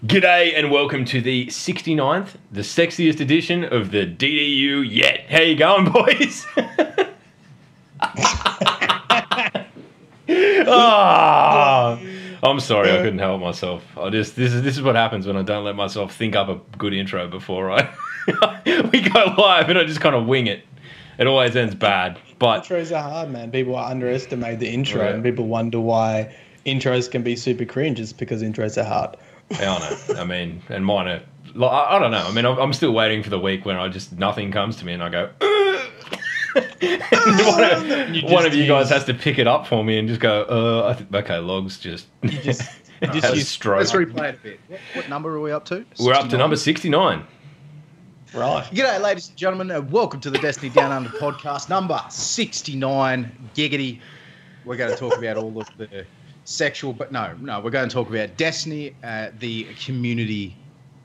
G'day and welcome to the 69th, the sexiest edition of the DDU yet. How you going, boys? Oh, I'm sorry, I couldn't help myself. This is what happens when I don't let myself think up a good intro before we go live, and I just kind of wing it. It always ends bad. But intros are hard, man. People underestimate the intro, and people wonder why intros can be super cringe. It's because intros are hard. Yeah, I know. I mean, and mine are. I don't know. I mean, I'm still waiting for the week when nothing comes to me and I go. One of you guys has to pick it up for me and just go. Okay, logs just. You just use stroke. Let's replay it a bit. What number are we up to? 69? We're up to number 69. Right. G'day, ladies and gentlemen, and welcome to the Destiny Down Under podcast, number 69. Giggity. We're going to talk about all of the sexual, but no, we're going to talk about Destiny, the community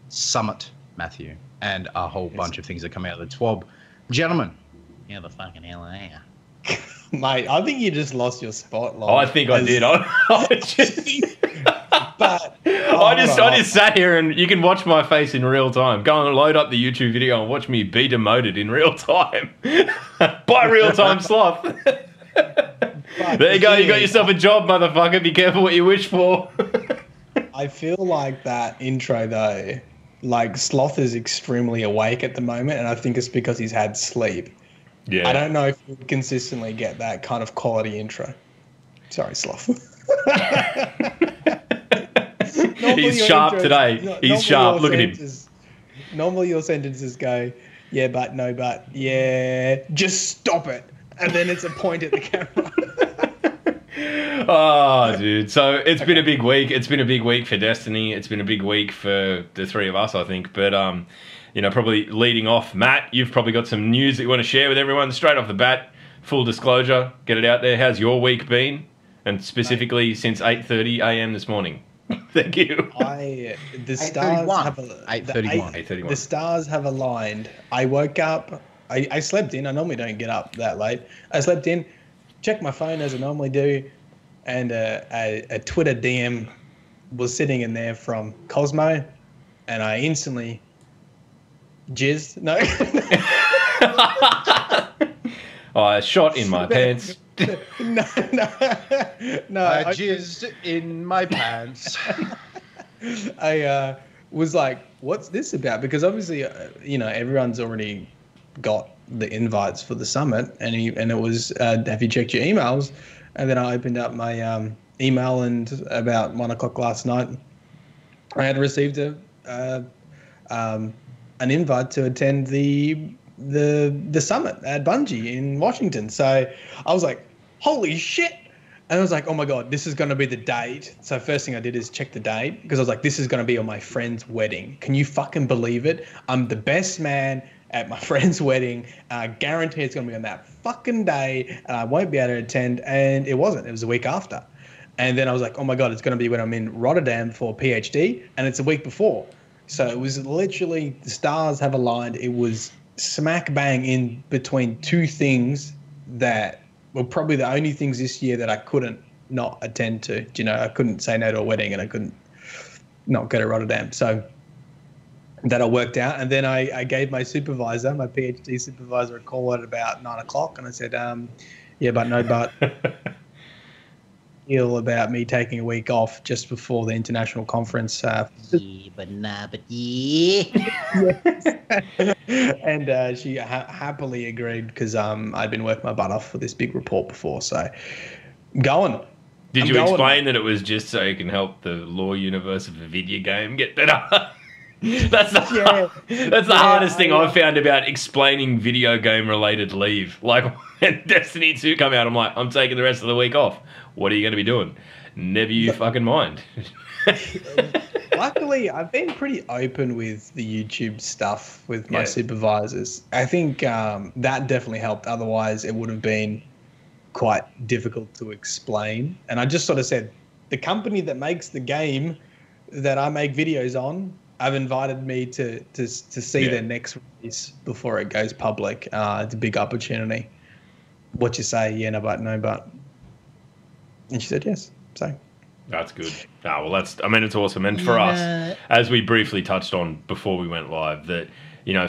summit, Matthew, and a whole bunch of things that come out of the TWAB. Gentlemen, how the fucking hell are you? Mate, I think you just lost your spot. I think I did. I just sat here and you can watch my face in real time. Go and load up the YouTube video and watch me be demoted in real time by real time sloth. There you go. You got yourself a job, motherfucker. Be careful what you wish for. I feel like that intro though, like Sloth is extremely awake at the moment, and I think it's because he's had sleep. Yeah. I don't know if you consistently get that kind of quality intro. Sorry, Sloth. He's sharp today. He's sharp. Look at him. Normally your sentences go, yeah, but, no, but, yeah, just stop it. And then it's a point at the camera. Oh, dude. So it's been a big week. It's been a big week for Destiny. It's been a big week for the three of us, I think. But, probably leading off, Matt, you've probably got some news that you want to share with everyone straight off the bat. Full disclosure, get it out there. How's your week been? And specifically since 8:30 a.m. this morning. Thank you. The stars have 8:31. The stars have aligned. I woke up. I slept in. I normally don't get up that late. I slept in, checked my phone as I normally do, and a Twitter DM was sitting in there from Cosmo, and I instantly jizzed. No. I shot in my pants. No. I jizzed in my pants. I was like, what's this about? Because obviously, everyone's already got the invites for the summit, and it was, have you checked your emails? And then I opened up my email, and about 1 o'clock last night, I had received an invite to attend the summit at Bungie in Washington. So I was like, holy shit. And I was like, oh my God, this is going to be the date. So first thing I did is check the date, because I was like, this is going to be on my friend's wedding. Can you fucking believe it? I'm the best man at my friend's wedding. I guarantee it's going to be on that fucking day, and I won't be able to attend. And it wasn't. It was a week after. And then I was like, oh my God, it's going to be when I'm in Rotterdam for PhD, and it's a week before. So it was literally, the stars have aligned. It was smack bang in between two things that were probably the only things this year that I couldn't not attend to. I couldn't say no to a wedding, and I couldn't not go to Rotterdam. So that all worked out. And then I gave my supervisor, my PhD supervisor, a call at about 9 o'clock, and I said, yeah, but no, but deal about me taking a week off just before the international conference. Yeah, but nah, but yeah. And she happily agreed, because I'd been working my butt off for this big report before. So going. Did you explain that it was just so you can help the law universe of a video game get better? That's the hardest thing I've found about explaining video game related leave. Like when Destiny 2 come out, I'm like, I'm taking the rest of the week off. What are you going to be doing? Never you fucking mind. Luckily, I've been pretty open with the YouTube stuff with my supervisors. I think that definitely helped. Otherwise, it would have been quite difficult to explain. And I just sort of said, the company that makes the game that I make videos on, I've invited me to see their next release before it goes public. It's a big opportunity. What you say? Yeah, no, but. And she said yes. So That's good. It's awesome. And for us, as we briefly touched on before we went live, that, you know,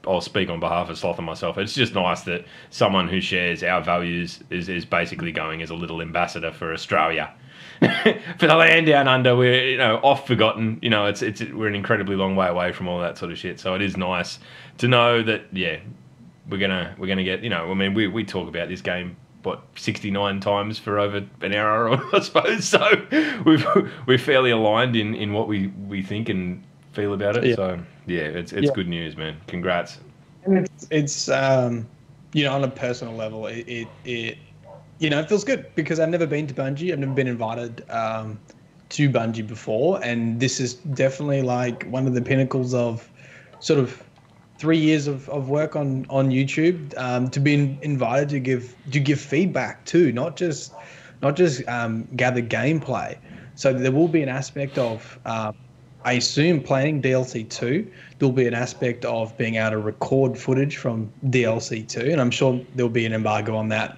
I'll speak on behalf of Sloth and myself. It's just nice that someone who shares our values is basically going as a little ambassador for Australia. For the land down under, we're, you know, oft forgotten. You know, we're an incredibly long way away from all that sort of shit. So it is nice to know that, yeah, we're gonna get, you know, I mean, we talk about this game 69 times for over an hour, I suppose. So we're fairly aligned in what we think and feel about it. Yeah. So yeah, it's good news, man. Congrats. And it's you know, on a personal level, it you know, it feels good because I've never been to Bungie. I've never been invited to Bungie before, and this is definitely like one of the pinnacles of sort of 3 years of work on YouTube, to be invited to give feedback too, not just gather gameplay. So there will be an aspect of I assume planning DLC 2. There'll be an aspect of being able to record footage from DLC 2, and I'm sure there'll be an embargo on that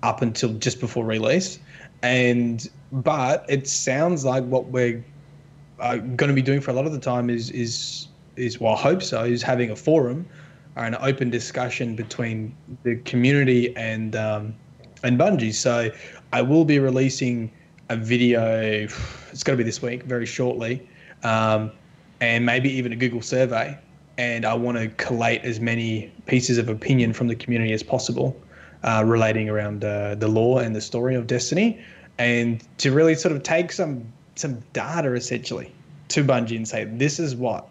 up until just before release. But it sounds like what we're going to be doing for a lot of the time is well, I hope so, is having a forum or an open discussion between the community and Bungie. So I will be releasing a video, it's going to be this week, very shortly, and maybe even a Google survey. And I want to collate as many pieces of opinion from the community as possible, relating around the lore and the story of Destiny, and to really sort of take some data essentially to Bungie and say, this is what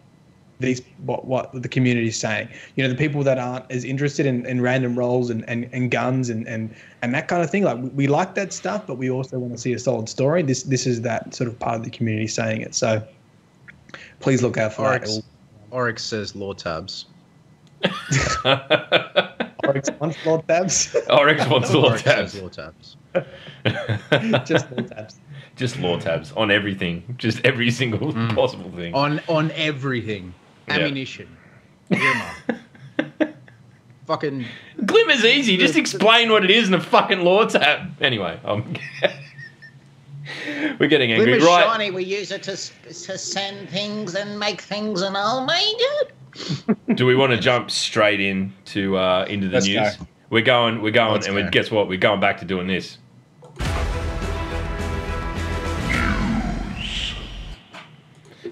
the community is saying. You know, the people that aren't as interested in random roles and guns and that kind of thing, like we like that stuff, but we also want to see a solid story. This is that sort of part of the community saying it. So please look out for that. Oryx says lore tabs. Oryx wants lore tabs. Oryx wants lore tabs. Lore tabs. Just lore tabs. Just lore tabs on everything. Just every single possible thing. On everything. Ammunition. Glimmer. Fucking Glimmer's easy. Just explain what it is in a fucking lore tab. Anyway, we're getting angry. Glimmer's right. shiny. We use it to send things and make things and all made it. Do we want to jump straight into the Let's news? go. We're going, Let's and go. guess what? We're going back to doing this.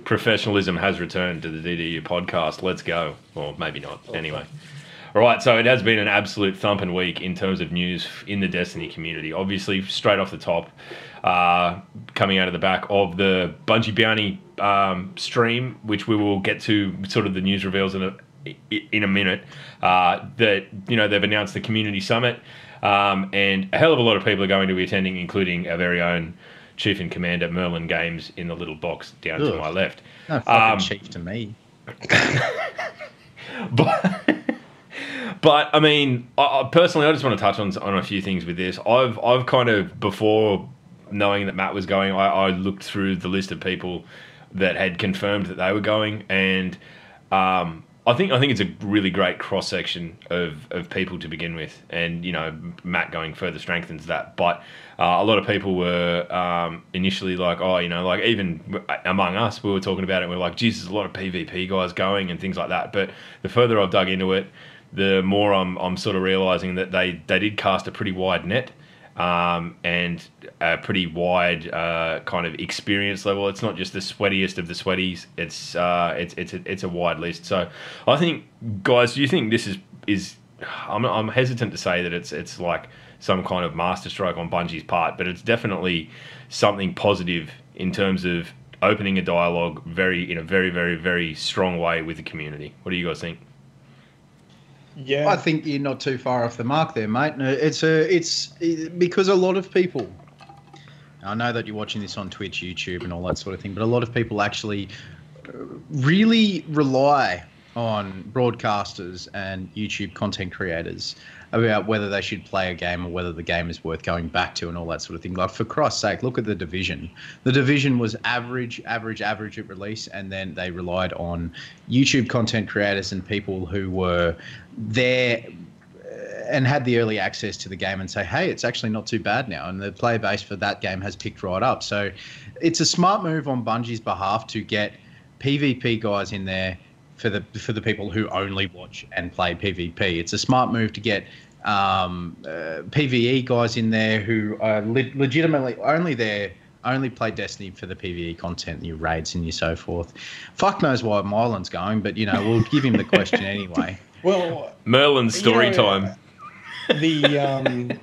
Professionalism has returned to the DDU podcast. Let's go. Or maybe not. Anyway. All right, so it has been an absolute thumping week in terms of news in the Destiny community. Obviously, straight off the top, coming out of the back of the Bungie Bounty stream, which we will get to sort of the news reveals in a minute, that, you know, they've announced the community summit, and a hell of a lot of people are going to be attending, including our very own Chief and Commander Myelin Games in the little box down to my left. no fucking chief to me. But I mean, I personally, I just want to touch on a few things with this. I've kind of, before knowing that Matt was going, I looked through the list of people that had confirmed that they were going, and I think it's a really great cross section of people to begin with, and, you know, Matt going further strengthens that. But a lot of people were initially like, oh, you know, like even among us, we were talking about it. And we're like, geez, there's a lot of PvP guys going and things like that. But the further I've dug into it, the more I'm sort of realizing that they did cast a pretty wide net, and a pretty wide kind of experience level. It's not just the sweatiest of the sweaties. It's a wide list. So I think, guys, do you think this is I'm hesitant to say that it's like some kind of masterstroke on Bungie's part, but it's definitely something positive in terms of opening a dialogue in a very, very, very strong way with the community. What do you guys think? Yeah, I think you're not too far off the mark there, mate. No, it's because a lot of people. I know that you're watching this on Twitch, YouTube, and all that sort of thing, but a lot of people actually really rely on broadcasters and YouTube content creators about whether they should play a game or whether the game is worth going back to and all that sort of thing. Like, for Christ's sake, look at The Division. The Division was average at release, and then they relied on YouTube content creators and people who were there and had the early access to the game and say, hey, it's actually not too bad now. And the player base for that game has picked right up. So it's a smart move on Bungie's behalf to get PvP guys in there for the people who only watch and play PvP. It's a smart move to get PvE guys in there who are legitimately only play Destiny for the PvE content, and your raids and your so forth. Fuck knows why Mylin's going, but, we'll give him the question anyway. Well, Merlin's story time. The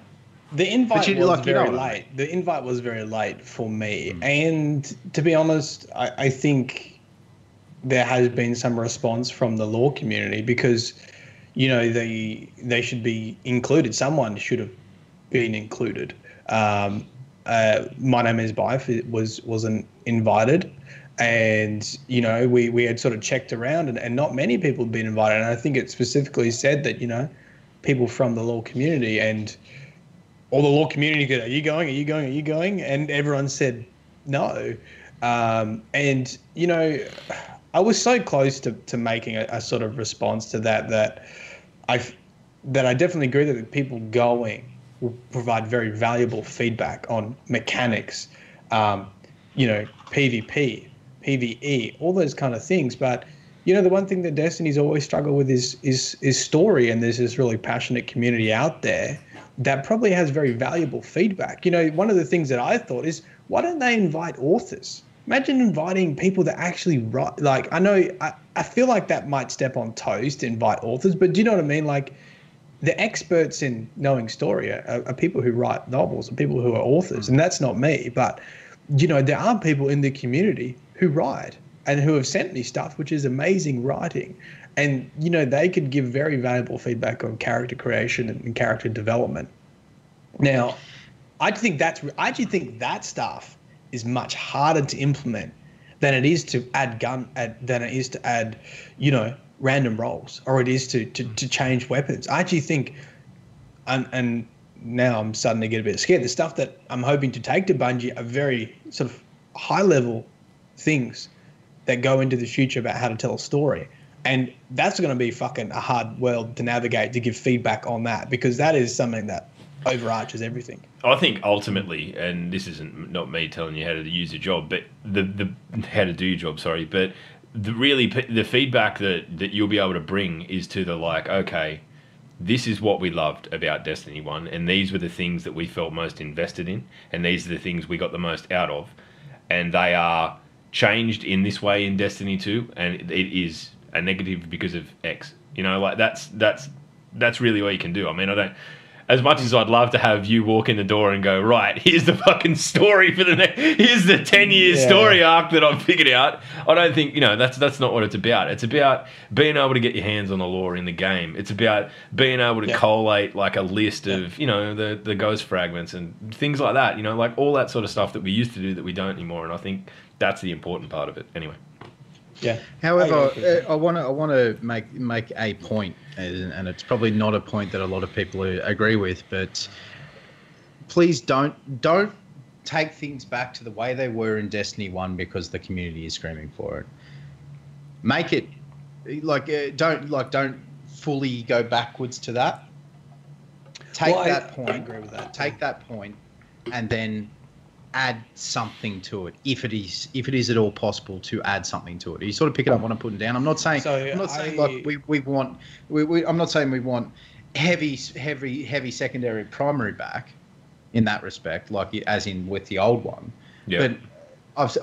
invite was very late. The invite was very late for me. And to be honest, I think there has been some response from the lore community because, they should be included. Someone should have been included. My Name is Bife wasn't invited, and we had sort of checked around, and not many people had been invited. And I think it specifically said that people from the lore community, and all the lore community go, "Are you going? Are you going? Are you going?" And everyone said no. And I was so close to making a sort of response to that I definitely agree that the people going will provide very valuable feedback on mechanics, PvP, PvE, all those kind of things. But the one thing that Destiny's always struggled with is story, and there's this really passionate community out there that probably has very valuable feedback. One of the things that I thought is, why don't they invite authors? Imagine inviting people that actually write. Like, I feel like that might step on toes to invite authors, but do you know what I mean? Like, the experts in knowing story are people who write novels and people who are authors, and that's not me. But, there are people in the community who write and who have sent me stuff, which is amazing writing. And, they could give very valuable feedback on character creation and character development. Now, I actually think that stuff is much harder to implement than it is to add random rolls, or it is to change weapons. I actually think, and now I'm starting to get a bit scared, the stuff that I'm hoping to take to Bungie are very sort of high level things that go into the future about how to tell a story. And that's going to be fucking a hard world to navigate, to give feedback on that, because that is something that overarches everything. I think ultimately, and this isn't not me telling you how to use your job, but how to do your job, sorry, but the feedback that you'll be able to bring is to the okay, this is what we loved about Destiny 1, and these were the things that we felt most invested in, and these are the things we got the most out of, and they are changed in this way in Destiny 2, and it is a negative because of X. That's really all you can do. I mean, as much as I'd love to have you walk in the door and go, right, here's the fucking story for here's the 10-year story arc that I've figured out. I don't think, that's not what it's about. It's about being able to get your hands on the lore in the game. It's about being able to collate a list of, the ghost fragments and things like that, all that sort of stuff that we used to do that we don't anymore. And I think that's the important part of it. Anyway. Yeah. However, I want to make a point, and it's probably not a point that a lot of people agree with, but please don't take things back to the way they were in Destiny 1 because the community is screaming for it. Make it don't fully go backwards to that. Take that point. I agree with that. Take that point, and then add something to it if it is at all possible to add something to it. You sort of pick it up what I'm putting down. I'm not saying we want I'm not saying we want heavy secondary primary back in that respect, as in with the old one. Yeah. But I've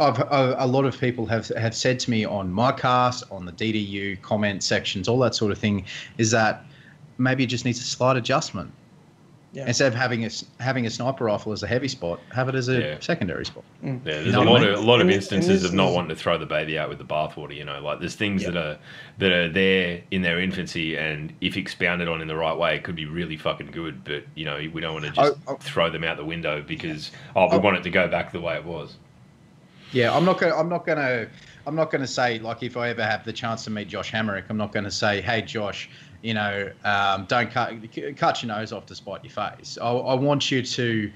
a lot of people have said to me on my cast, on the DDU comment sections, all that sort of thing, is that maybe it just needs a slight adjustment. Yeah. Instead of having a sniper rifle as a heavy spot, have it as a secondary spot. Yeah, there's a lot of instances of not wanting to throw the baby out with the bathwater. There's things that are there in their infancy, and if expounded on in the right way, it could be really fucking good. But we don't want to just throw them out the window because we want it to go back the way it was. Yeah, I'm not gonna say, if I ever have the chance to meet Josh Hammerich, I'm not gonna say, hey Josh, don't cut your nose off to spite your face. I want you to.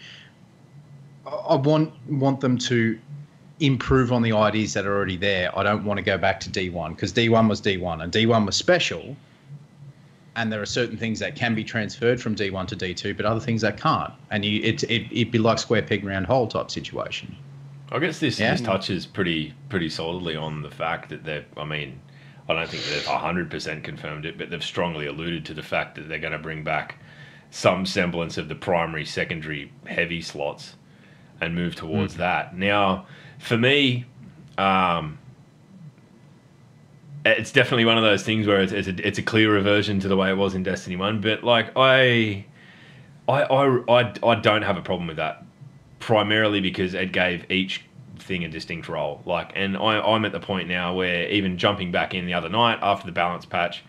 I want them to improve on the ideas that are already there. I don't want to go back to D1 because D1 was D1 and D1 was special. and there are certain things that can be transferred from D1 to D2, but other things that can't. And it'd be like square peg round hole type situation. I guess this touches pretty solidly on the fact that they're. I mean, I don't think they've 100% confirmed it, but they've strongly alluded to the fact that they're going to bring back some semblance of the primary, secondary, heavy slots and move towards that. Now, for me, it's definitely one of those things where it's a clear reversion to the way it was in Destiny 1. But like I don't have a problem with that, primarily because it gave each thing a distinct role. Like, and I'm at the point now where even jumping back in the other night after the balance patch,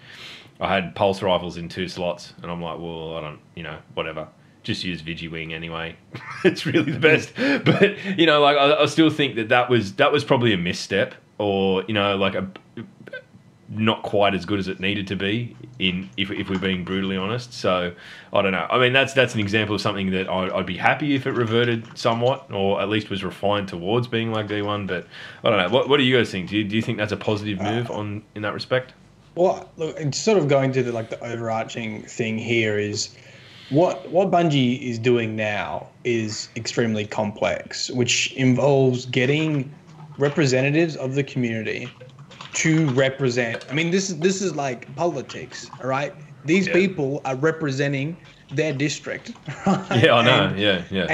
I had pulse rifles in 2 slots, and I'm like, well, I don't, whatever. Just use Vigi-Wing anyway. It's really the best. But, like, I still think that was probably a misstep, or, like not quite as good as it needed to be, if we're being brutally honest. So, I don't know. I mean, that's an example of something that I'd be happy if it reverted somewhat, or at least was refined towards being like D1, but I don't know. What do you guys think? Do you think that's a positive move in that respect? Well, look, and sort of going to the overarching thing here is what Bungie is doing now is extremely complex, which involves getting representatives of the community to represent. I mean, this is like politics, all right? These people are representing their district, right? Yeah, I know. Yeah.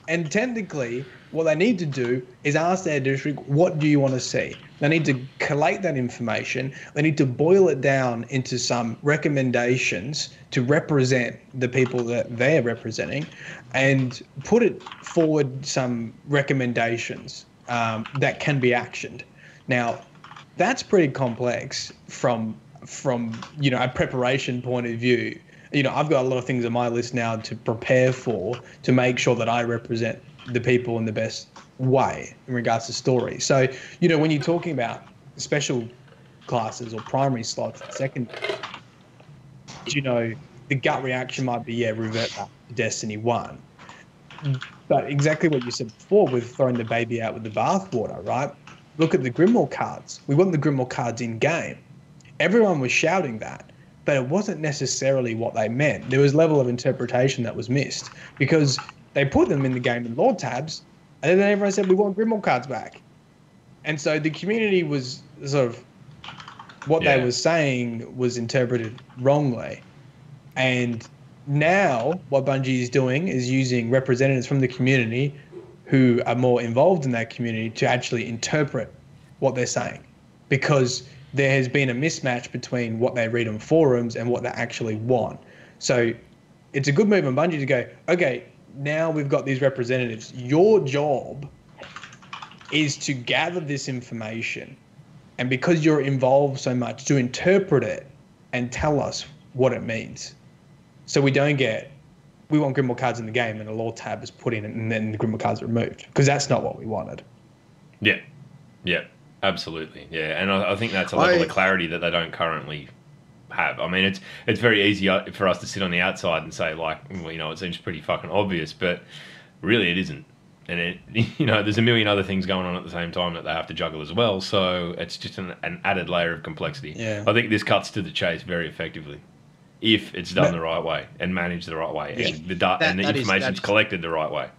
And technically, what they need to do is ask their district, what do you want to see? They need to collate that information. They need to boil it down into some recommendations to represent the people that they're representing, and put it forward some recommendations that can be actioned. Now, that's pretty complex from a preparation point of view. I've got a lot of things on my list now to prepare for, to make sure that I represent the people in the best way in regards to story. So, when you're talking about special classes or primary slots, second, the gut reaction might be, revert back to Destiny 1. But exactly what you said before with throwing the baby out with the bathwater, right? Look at the Grimoire cards. We want the Grimoire cards in game. Everyone was shouting that, but it wasn't necessarily what they meant. There was level of interpretation that was missed, because they put them in the game in lore tabs, and then everyone said, we want Grimoire cards back. And so the community was sort of, what they were saying was interpreted wrongly. And now what Bungie is doing is using representatives from the community who are more involved in that community to actually interpret what they're saying, because there has been a mismatch between what they read on forums and what they actually want. So it's a good move on Bungie to go, okay, now we've got these representatives. Your job is to gather this information, and because you're involved so much, to interpret it and tell us what it means. So we don't get, we want Grimoire cards in the game and a lore tab is put in and then the Grimoire cards are removed, because that's not what we wanted. Yeah, absolutely. Yeah, and I think that's a level of clarity that they don't currently have. I mean, it's very easy for us to sit on the outside and say, like, well, it seems pretty fucking obvious, but really it isn't. And there's a million other things going on at the same time that they have to juggle as well. So it's just an added layer of complexity. Yeah. I think this cuts to the chase very effectively, if it's done the right way and managed the right way, and the information's collected the right way.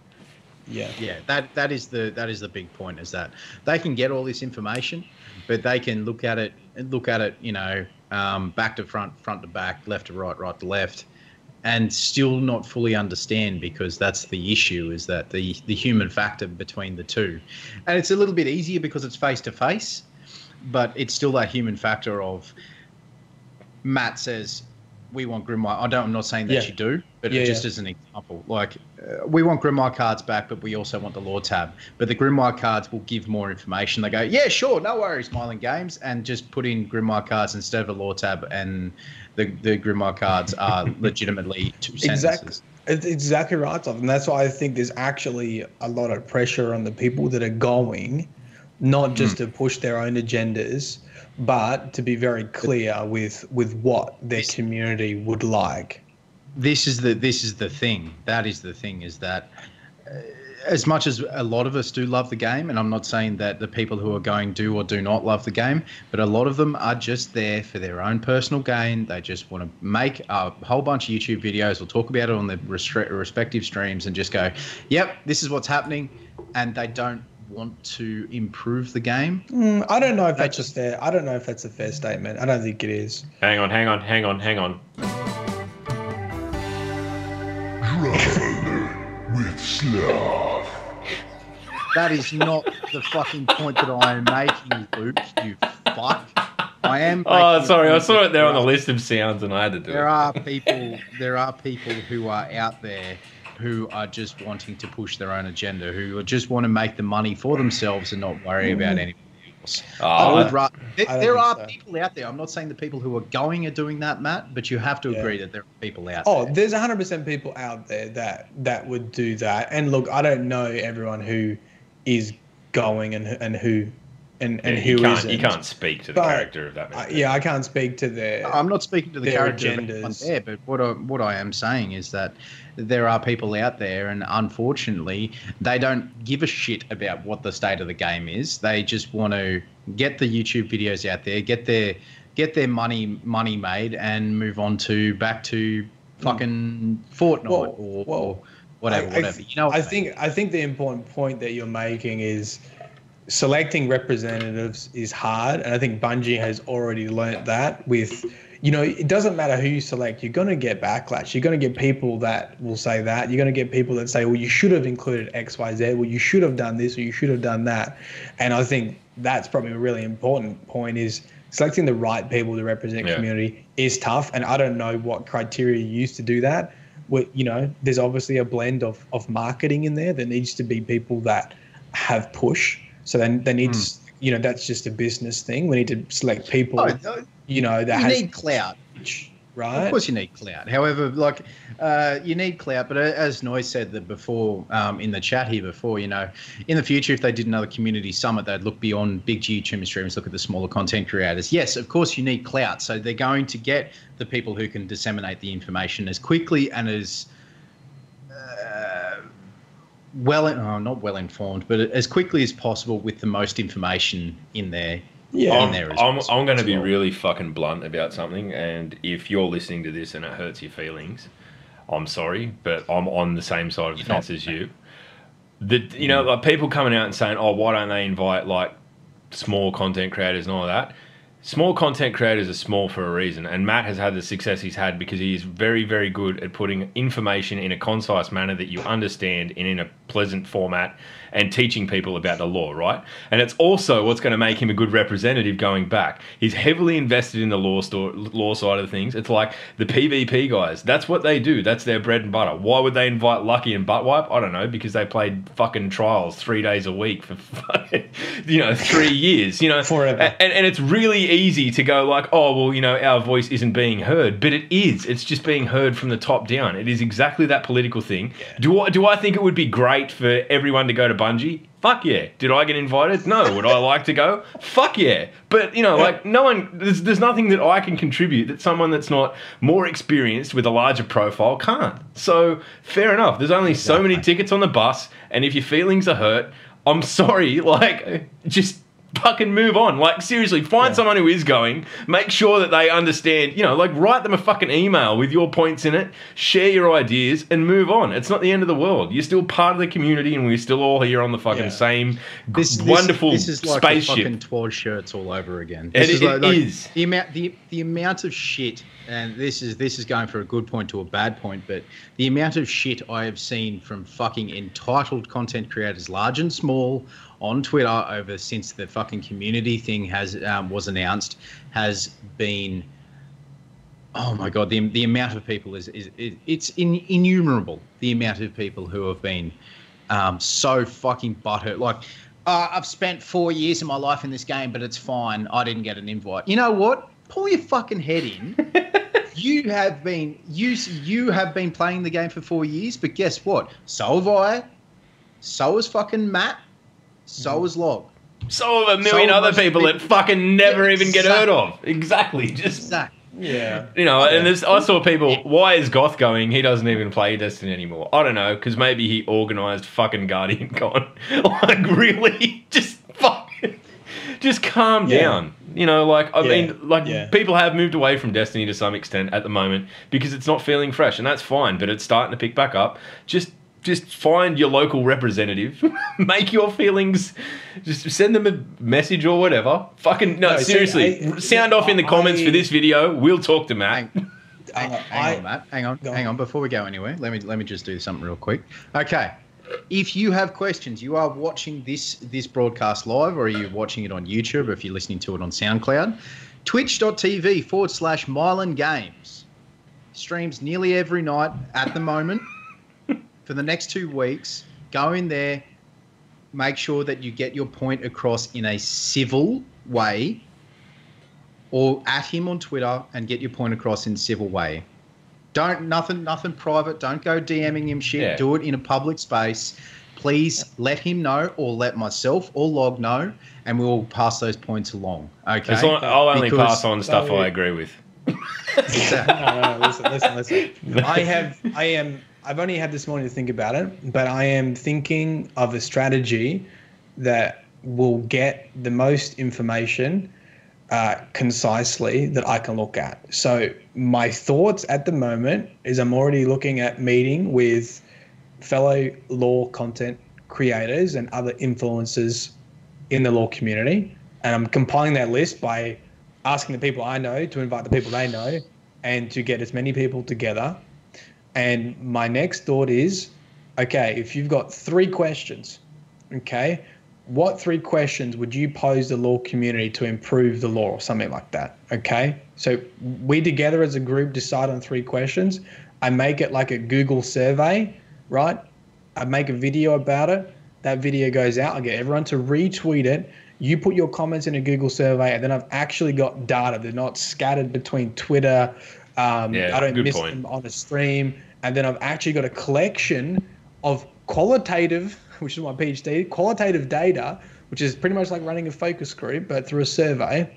Yeah. That is the big point, is that they can get all this information, but they can look at it, back to front, front to back, left to right, right to left, and still not fully understand, because that's the issue, is that the human factor between the two. And it's a little bit easier because it's face to face, but it's still that human factor of, Matt says, we want Grimoire. I'm not saying that you do, but just as an example, like, we want Grimoire cards back, but we also want the lore tab. But the Grimoire cards will give more information. They go, yeah, sure, no worries, Myelin Games, and just put in Grimoire cards instead of a lore tab, and the Grimoire cards are legitimately 2 sentences. It's exactly right, Tom. And that's why I think there's actually a lot of pressure on the people that are going, not just to push their own agendas, but to be very clear with what their community would like. This is the thing. That is the thing, is that as much as a lot of us do love the game, and I'm not saying that the people who are going do or do not love the game, but a lot of them are just there for their own personal gain. They just want to make a whole bunch of YouTube videos or talk about it on their respective streams and just go, yep, this is what's happening, and they don't want to improve the game. I don't know if that's just fair. I don't know if that's a fair statement. I don't think it is. Hang on. With Slav. That is not the fucking point that I am making, Luke, you fuck. I am. Oh, sorry. I saw it there on the list of sounds and I had to do it. There are people who are out there who are just wanting to push their own agenda, who just want to make the money for themselves and not worry about anyone else. There are people out there. I'm not saying the people who are going are doing that, Matt, but you have to agree that there are people out there. Oh, there's 100% people out there that would do that. And look, I don't know everyone who is going and who who isn't. You can't speak to the character of that man. I can't speak to their. I'm not speaking to the character agendas. of anyone there, but what I am saying is that there are people out there, and unfortunately, they don't give a shit about what the state of the game is. They just want to get the YouTube videos out there, get their money made, and move on back to fucking Fortnite or whatever. You know what I mean? I think the important point that you're making is selecting representatives is hard, and I think Bungie has already learnt that with, it doesn't matter who you select, you're going to get backlash. You're going to get people that will say that. You're going to get people that say, well, you should have included X, Y, Z, well, you should have done this or you should have done that. And I think that's probably a really important point is selecting the right people to represent community is tough, and I don't know what criteria you use to do that. There's obviously a blend of marketing in there. There needs to be people that have push. So then they need to, that's just a business thing. We need to select people, that you need clout, right? Of course you need clout. However, you need clout. But as Noy said that before in the chat here before, in the future, if they did another community summit, they'd look beyond big YouTube streams, look at the smaller content creators. Yes, of course you need clout. So they're going to get the people who can disseminate the information as quickly and as not well informed, but as quickly as possible with the most information in there. I'm going to be really fucking blunt about something, and if you're listening to this and it hurts your feelings, I'm sorry, but I'm on the same side of the fence as you. People coming out and saying, "Oh, why don't they invite small content creators and all of that?" Small content creators are small for a reason, and Matt has had the success he's had because he is very, very good at putting information in a concise manner that you understand and in a pleasant format and teaching people about the law, right? And it's also what's going to make him a good representative going back. He's heavily invested in the law side of things. It's like the PvP guys. That's what they do. That's their bread and butter. Why would they invite Lucky and Buttwipe? I don't know, because they played fucking trials 3 days a week for fucking, 3 years, Forever. And it's really easy to go our voice isn't being heard, but it is. It's just being heard from the top down. It is exactly that political thing. Yeah. Do I think it would be great for everyone to go to Bungie? Fuck yeah. Did I get invited? No. Would I like to go? Fuck yeah. But, no one, there's nothing that I can contribute that someone that's not more experienced with a larger profile can't. So, fair enough. There's only so many tickets on the bus, and if your feelings are hurt, I'm sorry, just fucking move on. Seriously, find someone who is going, make sure that they understand, write them a fucking email with your points in it, share your ideas, and move on. It's not the end of the world. You're still part of the community, and we're still all here on the fucking same wonderful spaceship. This is like the fucking Twas shirts all over again. It is. The amount of shit, and this is going for a good point to a bad point, but the amount of shit I have seen from fucking entitled content creators, large and small, on Twitter since the fucking community thing was announced has been, oh my god, the amount of people it's innumerable. The amount of people who have been so fucking butthurt. I've spent 4 years of my life in this game, but it's fine. I didn't get an invite. You know what? Pull your fucking head in. You have been playing the game for 4 years, but guess what? So have I. So has fucking Matt. So is Log. So have a million other people that fucking never even get heard of. Exactly. Yeah. You know, and I saw people, why is Goth going? He doesn't even play Destiny anymore. I don't know, because maybe he organised fucking Guardian Con. Like, really? Just calm down. You know, like, I mean, people have moved away from Destiny to some extent at the moment because it's not feeling fresh, and that's fine, but it's starting to pick back up. Just find your local representative, make your feelings, just send them a message or whatever. Fucking, no seriously, sound off in the comments for this video. We'll talk to Matt. Hang on, Matt. Hang on. Before we go anywhere, let me just do something real quick. Okay. If you have questions, you are watching this broadcast live, or are you watching it on YouTube, or if you're listening to it on SoundCloud, twitch.tv/Myelin Games. Streams nearly every night at the moment. For the next 2 weeks, go in there, make sure that you get your point across in a civil way, or at him on Twitter and get your point across in a civil way. Nothing private. Don't go DMing him shit. Yeah. Do it in a public space. Please let him know, or let myself or Log know, and we will pass those points along. Okay. I'll only pass on stuff I agree with. No, listen. I've only had this morning to think about it, but I am thinking of a strategy that will get the most information concisely that I can look at. So my thoughts at the moment is I'm already looking at meeting with fellow lore content creators and other influencers in the lore community, and I'm compiling that list by asking the people I know to invite the people they know and to get as many people together. And my next thought is, okay, if you've got 3 questions, okay, what 3 questions would you pose the lore community to improve the lore, or something like that? Okay, so we together as a group decide on 3 questions. I make it like a Google survey, right? I make a video about it. That video goes out. I get everyone to retweet it. You put your comments in a Google survey, and then I've actually got data. They're not scattered between Twitter. I don't miss them on a stream. And then I've actually got a collection of qualitative, which is my PhD, qualitative data, which is pretty much like running a focus group, but through a survey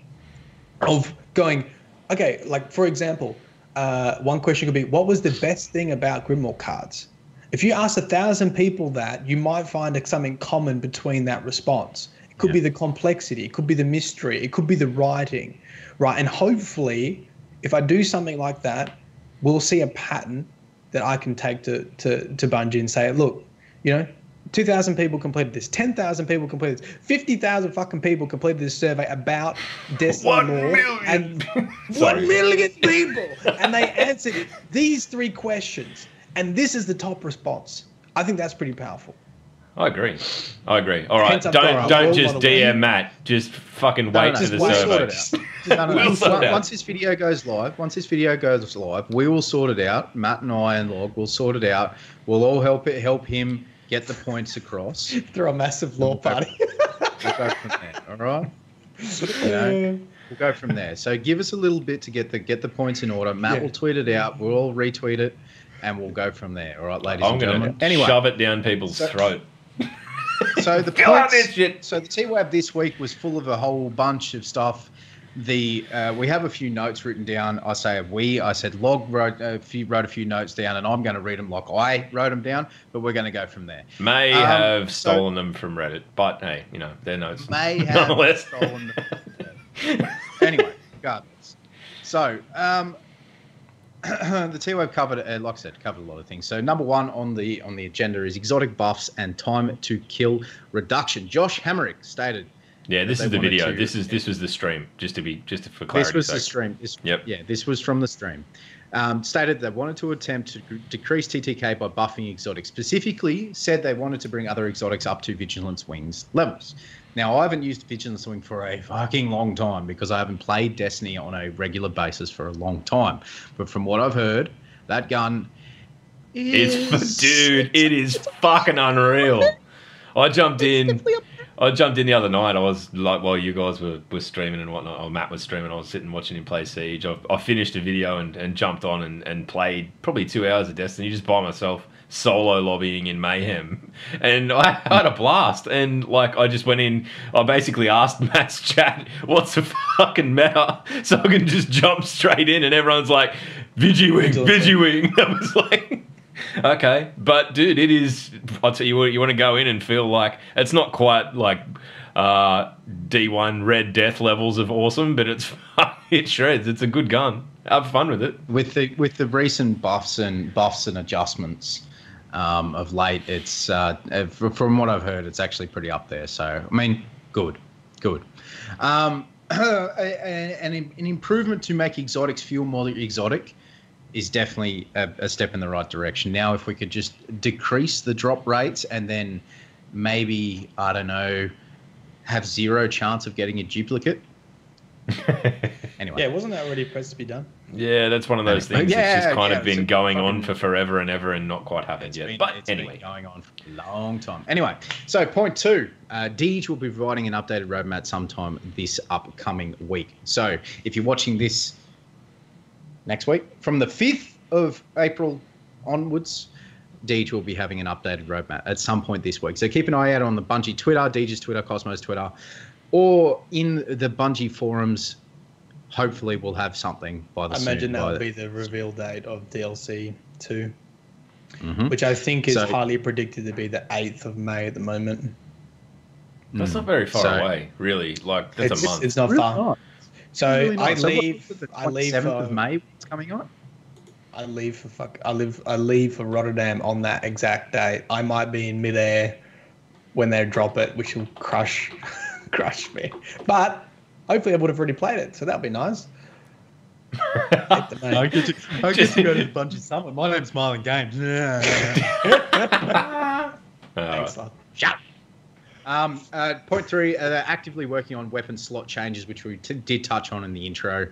of going, okay, like for example, one question could be, what was the best thing about Grimoire cards? If you ask 1,000 people that, you might find something common between that response. It could be the complexity, it could be the mystery, it could be the writing, right? And hopefully, if I do something like that, we'll see a pattern that I can take to Bungie and say, look, 2,000 people completed this, 10,000 people completed this, 50,000 fucking people completed this survey about Destiny 1 lore, million. and 1 million people, and they answered these 3 questions, and this is the top response. I think that's pretty powerful. I agree. All right, don't just DM Matt. Just fucking wait for the survey. Once this video goes live, we will sort it out. Matt and I and Log will sort it out. We'll all help him get the points across. Through a massive lore party. We'll go from there. All right. We'll go from there. So give us a little bit to get the points in order. Matt will tweet it out. We'll all retweet it, and we'll go from there. All right, ladies and gentlemen. Anyway, shove it down people's throat. So the points, so the TWAB this week was full of a whole bunch of stuff. We have a few notes written down. I said Log wrote a few notes down, and I'm going to read them like I wrote them down. But we're going to go from there. May have stolen them from Reddit, but hey, they're notes. May have stolen them. Anyway, regardless. So the TWAB covered, like I said, covered a lot of things. So number 1 on the agenda is exotic buffs and time to kill reduction. Josh Hammerick stated. Yeah, this is the video. This was the stream. Just for clarity. This was the stream. Yeah, this was from the stream. Stated they wanted to attempt to decrease TTK by buffing exotics. Specifically, said they wanted to bring other exotics up to Vigilance Wings levels. Now, I haven't used Vigilance Wing for a fucking long time because I haven't played Destiny on a regular basis for a long time. But from what I've heard, that gun it is fucking unreal. I jumped in I jumped in the other night. I was like, while you guys were streaming and whatnot, or Matt was streaming, I was sitting watching him play Siege. I finished a video and jumped on and played probably 2 hours of Destiny just by myself, solo lobbying in Mayhem. And I had a blast. And like, I just went in, I basically asked Matt's chat, what's the fucking meta? So I can just jump straight in, and everyone's like, Vigywing, Vigywing. I was like, okay. But dude, it is, I'll tell you what, you want to go in and feel like, it's not quite like D1 Red Death levels of awesome, but it shreds. It's a good gun. Have fun with it. With the recent buffs and adjustments of late, it's from what I've heard, it's actually pretty up there. So I mean, good. An improvement to make exotics feel more exotic is definitely a step in the right direction. Now, if we could just decrease the drop rates and then maybe, I don't know, have zero chance of getting a duplicate. Anyway. Yeah, wasn't that already supposed to be done? Yeah, that's one of those things that's just kind of been going on fucking- for forever and ever and not quite happened yet. But It's anyway. been going on for a long time. Anyway, so point 2, Deej will be providing an updated roadmap sometime this upcoming week. So if you're watching this next week, from the 5th of April onwards, Deej will be having an updated roadmap at some point this week. So keep an eye out on the Bungie Twitter, Deej's Twitter, Cosmo's Twitter, or in the Bungie forums. Hopefully we'll have something by the I imagine that will be the reveal date of DLC 2, which I think is highly predicted to be the 8th of May at the moment. That's not very far away, really. Like, that's a month. It's not far. So Really not. I So leave. what's the I leave 7th for of May. What's coming on? I leave for Rotterdam on that exact date. I might be in midair when they drop it, which will crush me. But hopefully I would have already played it, so that'll be nice. I get to go to the Bungie Summit. My name's Myelin Games. Thanks, lad. Shut up. Point 3, they're actively working on weapon slot changes, which we did touch on in the intro.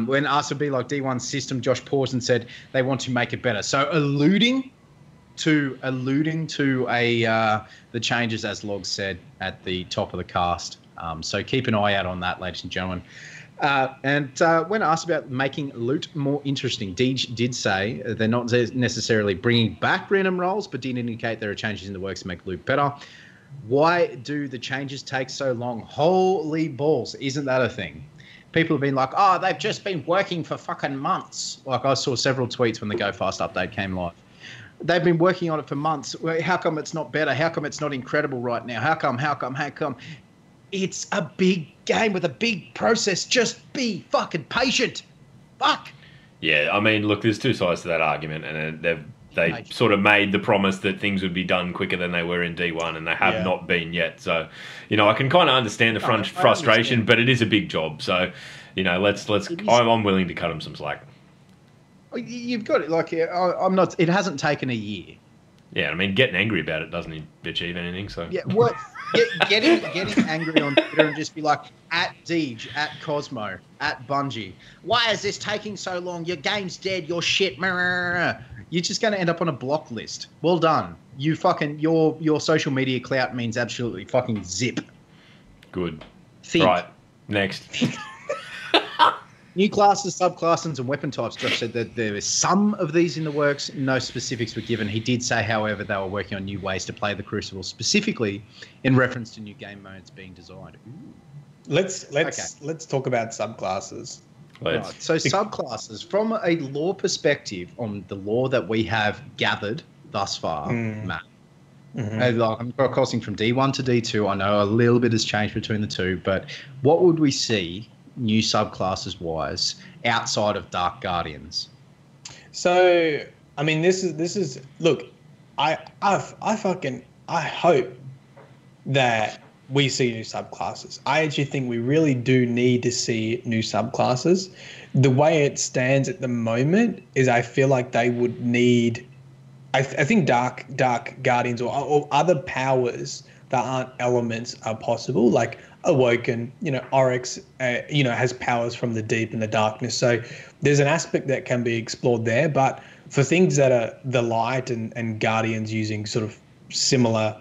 When asked to be like D1 system, Josh paused and said they want to make it better. So alluding to the changes, as Log said at the top of the cast. So keep an eye out on that, ladies and gentlemen. And when asked about making loot more interesting, Deej did say they're not necessarily bringing back random rolls, but did indicate there are changes in the works to make loot better. Why do the changes take so long? Holy balls, isn't that a thing? People have been like, oh, they've just been working for fucking months. Like, I saw several tweets when the Go Fast update came live. They've been working on it for months. How come it's not better? How come it's not incredible right now? How come? It's a big game with a big process. Just be fucking patient. Fuck. Yeah, I mean, look, there's two sides to that argument, and they sort of made the promise that things would be done quicker than they were in D1, and they have not been yet. So, I can kind of understand the frustration, but it is a big job. So, I'm willing to cut them some slack. You've got it. Like, I'm not. It hasn't taken a year. Yeah, I mean, getting angry about it doesn't achieve anything. So yeah, what? Getting angry on Twitter and just be like, at Deej, at Cosmo, at Bungie, why is this taking so long? Your game's dead. You're shit. You're just going to end up on a block list. Well done. You fucking your social media clout means absolutely fucking zip. Good. Think. Right. Next. New classes, subclasses, and weapon types. Josh said that there is some of these in the works. No specifics were given. He did say, however, they were working on new ways to play the Crucible, specifically in reference to new game modes being designed. Ooh. Let's talk about subclasses. Right. So subclasses, from a lore perspective, on the lore that we have gathered thus far, Matt. I'm crossing from D1 to D2. I know a little bit has changed between the two, but what would we see new subclasses wise outside of Dark Guardians? So I mean, this is look, I hope that we see new subclasses. I actually think we really do need to see new subclasses. The way it stands at the moment is I feel like they would need, I think Dark Guardians or other powers that aren't elements are possible, like Awoken, Oryx, has powers from the deep and the darkness. So there's an aspect that can be explored there. But for things that are the light and Guardians using sort of similar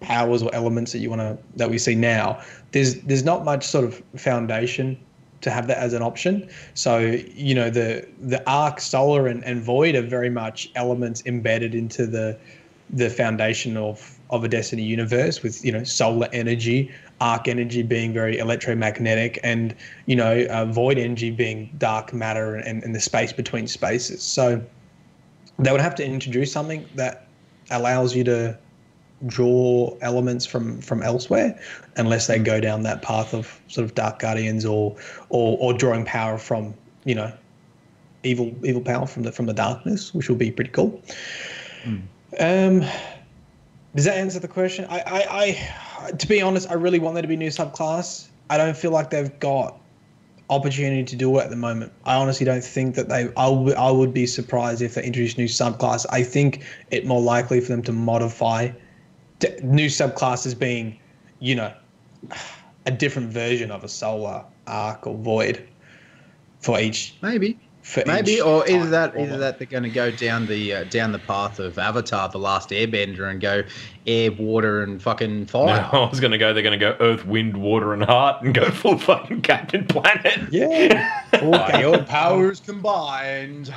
powers or elements that we see now, there's not much sort of foundation to have that as an option. So, you know, the arc, solar, and void are very much elements embedded into the foundation of a Destiny universe, with, you know, solar energy, arc energy being very electromagnetic, and, you know, void energy being dark matter and the space between spaces. So they would have to introduce something that allows you to draw elements from elsewhere, unless they go down that path of sort of Dark Guardians or drawing power from, you know, evil power from the darkness, which will be pretty cool. Does that answer the question? I to be honest, I really want there to be a new subclass. I don't feel like they've got opportunity to do it at the moment. I honestly don't think that I would be surprised if they introduce new subclass. I think it more likely for them to modify new subclasses being, you know, a different version of a solar, arc, or void for each. Maybe, or either that they're going to go down the path of Avatar, the Last Airbender, and go air, water, and fucking fire. No, I was going to go. They're going to go Earth, Wind, Water, and Heart, and go full fucking Captain Planet. Yeah, your powers combined.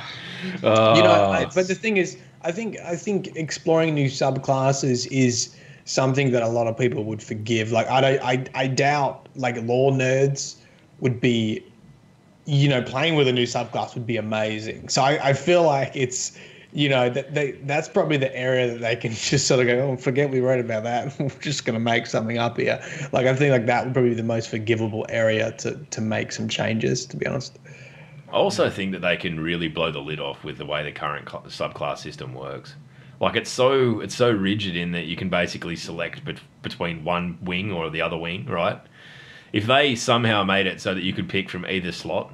You know, but the thing is, I think exploring new subclasses is something that a lot of people would forgive. Like, I doubt, like, lore nerds would be, you know, playing with a new subclass would be amazing. So I feel like it's, you know, that's probably the area that they can just sort of go, oh, forget we wrote about that. We're just going to make something up here. Like, I think like that would probably be the most forgivable area to make some changes, to be honest. I also think that they can really blow the lid off with the way the current subclass system works. Like, it's so rigid in that you can basically select between one wing or the other wing, right? If they somehow made it so that you could pick from either slot,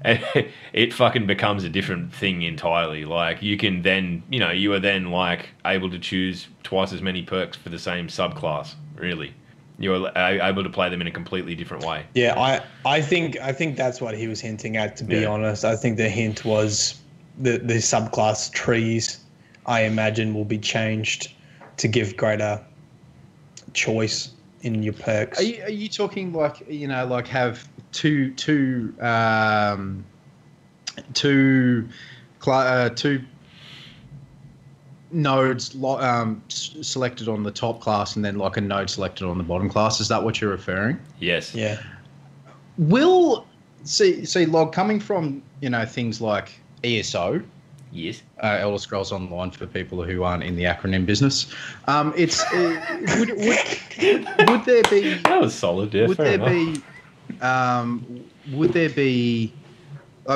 it fucking becomes a different thing entirely. Like, you can then, you know, you are then, like, able to choose twice as many perks for the same subclass, really. You're able to play them in a completely different way. Yeah, I think that's what he was hinting at, to be honest. I think the hint was the subclass trees, I imagine, will be changed to give greater choice in your perks. Are you talking, like, you know, like have two nodes selected on the top class and then like a node selected on the bottom class? Is that what you're referring? Yes. Yeah. Will see Log, coming from, you know, things like ESO. Yes. Elder Scrolls Online, for people who aren't in the acronym business. It's would there be? That was solid. Yeah, would there be?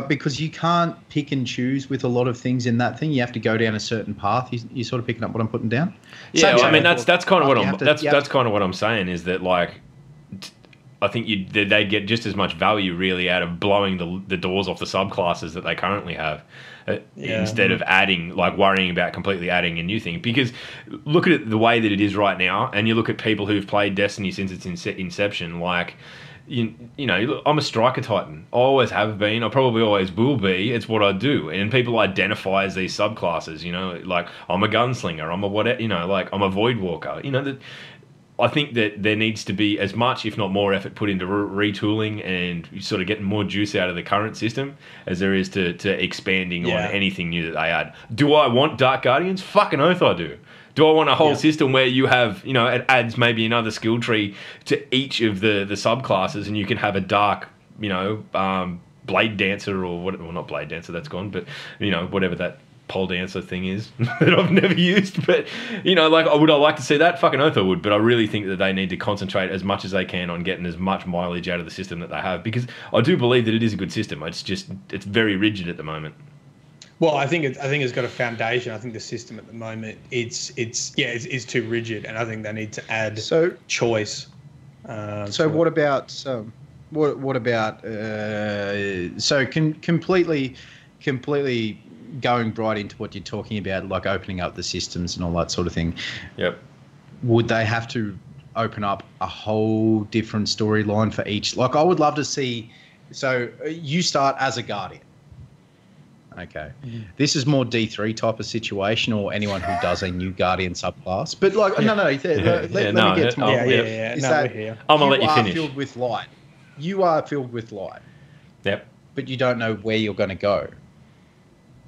Because you can't pick and choose with a lot of things in that thing. You have to go down a certain path. You sort of picking up what I'm putting down. Yeah, well, I mean that's kind of what that's kind of what I'm saying, is that, like, I think they'd get just as much value really out of blowing the doors off the subclasses that they currently have, instead of adding, like, worrying about completely adding a new thing. Because look at it the way that it is right now, and you look at people who've played Destiny since its inception, like. You know, I'm a striker titan. I always have been. I probably always will be. It's what I do. And people identify as these subclasses, you know, like, I'm a gunslinger. I'm a whatever, you know, like, I'm a void walker. You know, I think that there needs to be as much, if not more, effort put into retooling and sort of getting more juice out of the current system as there is to expanding on anything new that they add. Do I want Dark Guardians? Fucking oath I do. Do I want a whole system where you have, you know, it adds maybe another skill tree to each of the subclasses, and you can have a dark, you know, blade dancer or what? Well, not blade dancer, that's gone, but, you know, whatever that pole dancer thing is that I've never used. But, you know, like, would I like to see that? Fucking oath I would. But I really think that they need to concentrate as much as they can on getting as much mileage out of the system that they have, because I do believe that it is a good system. It's just, it's very rigid at the moment. Well, I think it's got a foundation. I think the system at the moment it's too rigid, and I think they need to add choice. So what about completely going right into what you're talking about, like opening up the systems and all that sort of thing? Yep. Would they have to open up a whole different storyline for each? Like, I would love to see. So you start as a guardian. Okay. This is more D3 type of situation, or anyone who does a new Guardian subclass. But like, no. Let me get to my point. Is No, that we're here. I'm gonna let you are finish. filled with light. You are filled with light, Yep. but you don't know where you're going to go.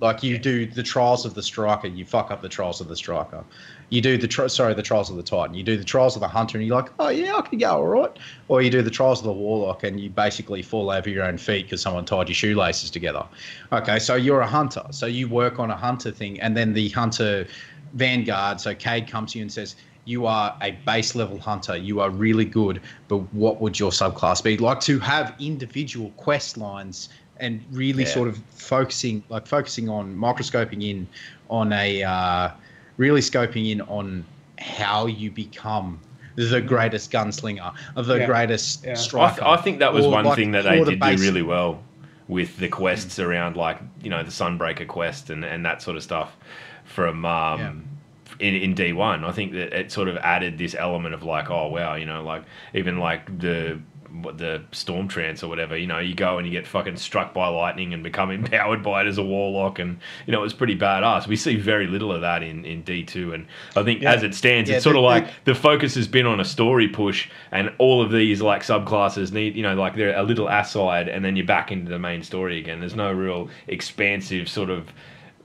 Like you do the Trials of the Striker, you fuck up the Trials of the Striker. You do the Trials of the Titan. You do the Trials of the Hunter, and you're like, oh yeah, I can go all right. Or you do the Trials of the Warlock, and you basically fall over your own feet because someone tied your shoelaces together. Okay, so you're a hunter, so you work on a hunter thing, and then the hunter Vanguard. So Cade comes to you and says, you are a base level hunter. You are really good, but what would your subclass be? Like to have individual quest lines and really sort of focusing on microscoping in on really scoping in on how you become the greatest gunslinger, of the greatest striker. I think that was one like, thing that they did do really well with the quests around, like, you know, the Sunbreaker quest and that sort of stuff from in D1. I think that it sort of added this element of like, oh wow, you know, like even like the storm trance or whatever, you know, you go and you get fucking struck by lightning and become empowered by it as a warlock, and you know, it was pretty badass. We see very little of that in D2, and I think as it stands, it's sort of like the focus has been on a story push, and all of these like subclasses need, you know, like they're a little aside, and then you're back into the main story again. There's no real expansive sort of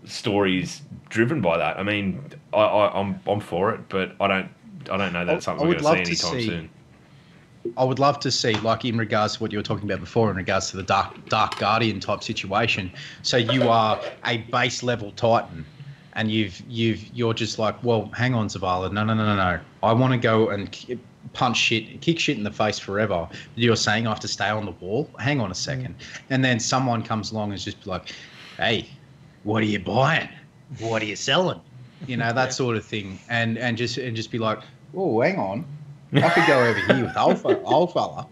stories driven by that. I mean, I'm for it, but I don't know that it's something we're going to see anytime soon. I would love to see, like in regards to what you were talking about before, in regards to the Dark Guardian type situation. So you are a base level Titan, and you're just like, well, hang on, Zavala, no. I want to go and kick shit in the face forever. But you're saying I have to stay on the wall? Hang on a second. And then someone comes along and is just like, hey, what are you buying? What are you selling? You know, that sort of thing, and just be like, oh, hang on. I could go over here with old fella,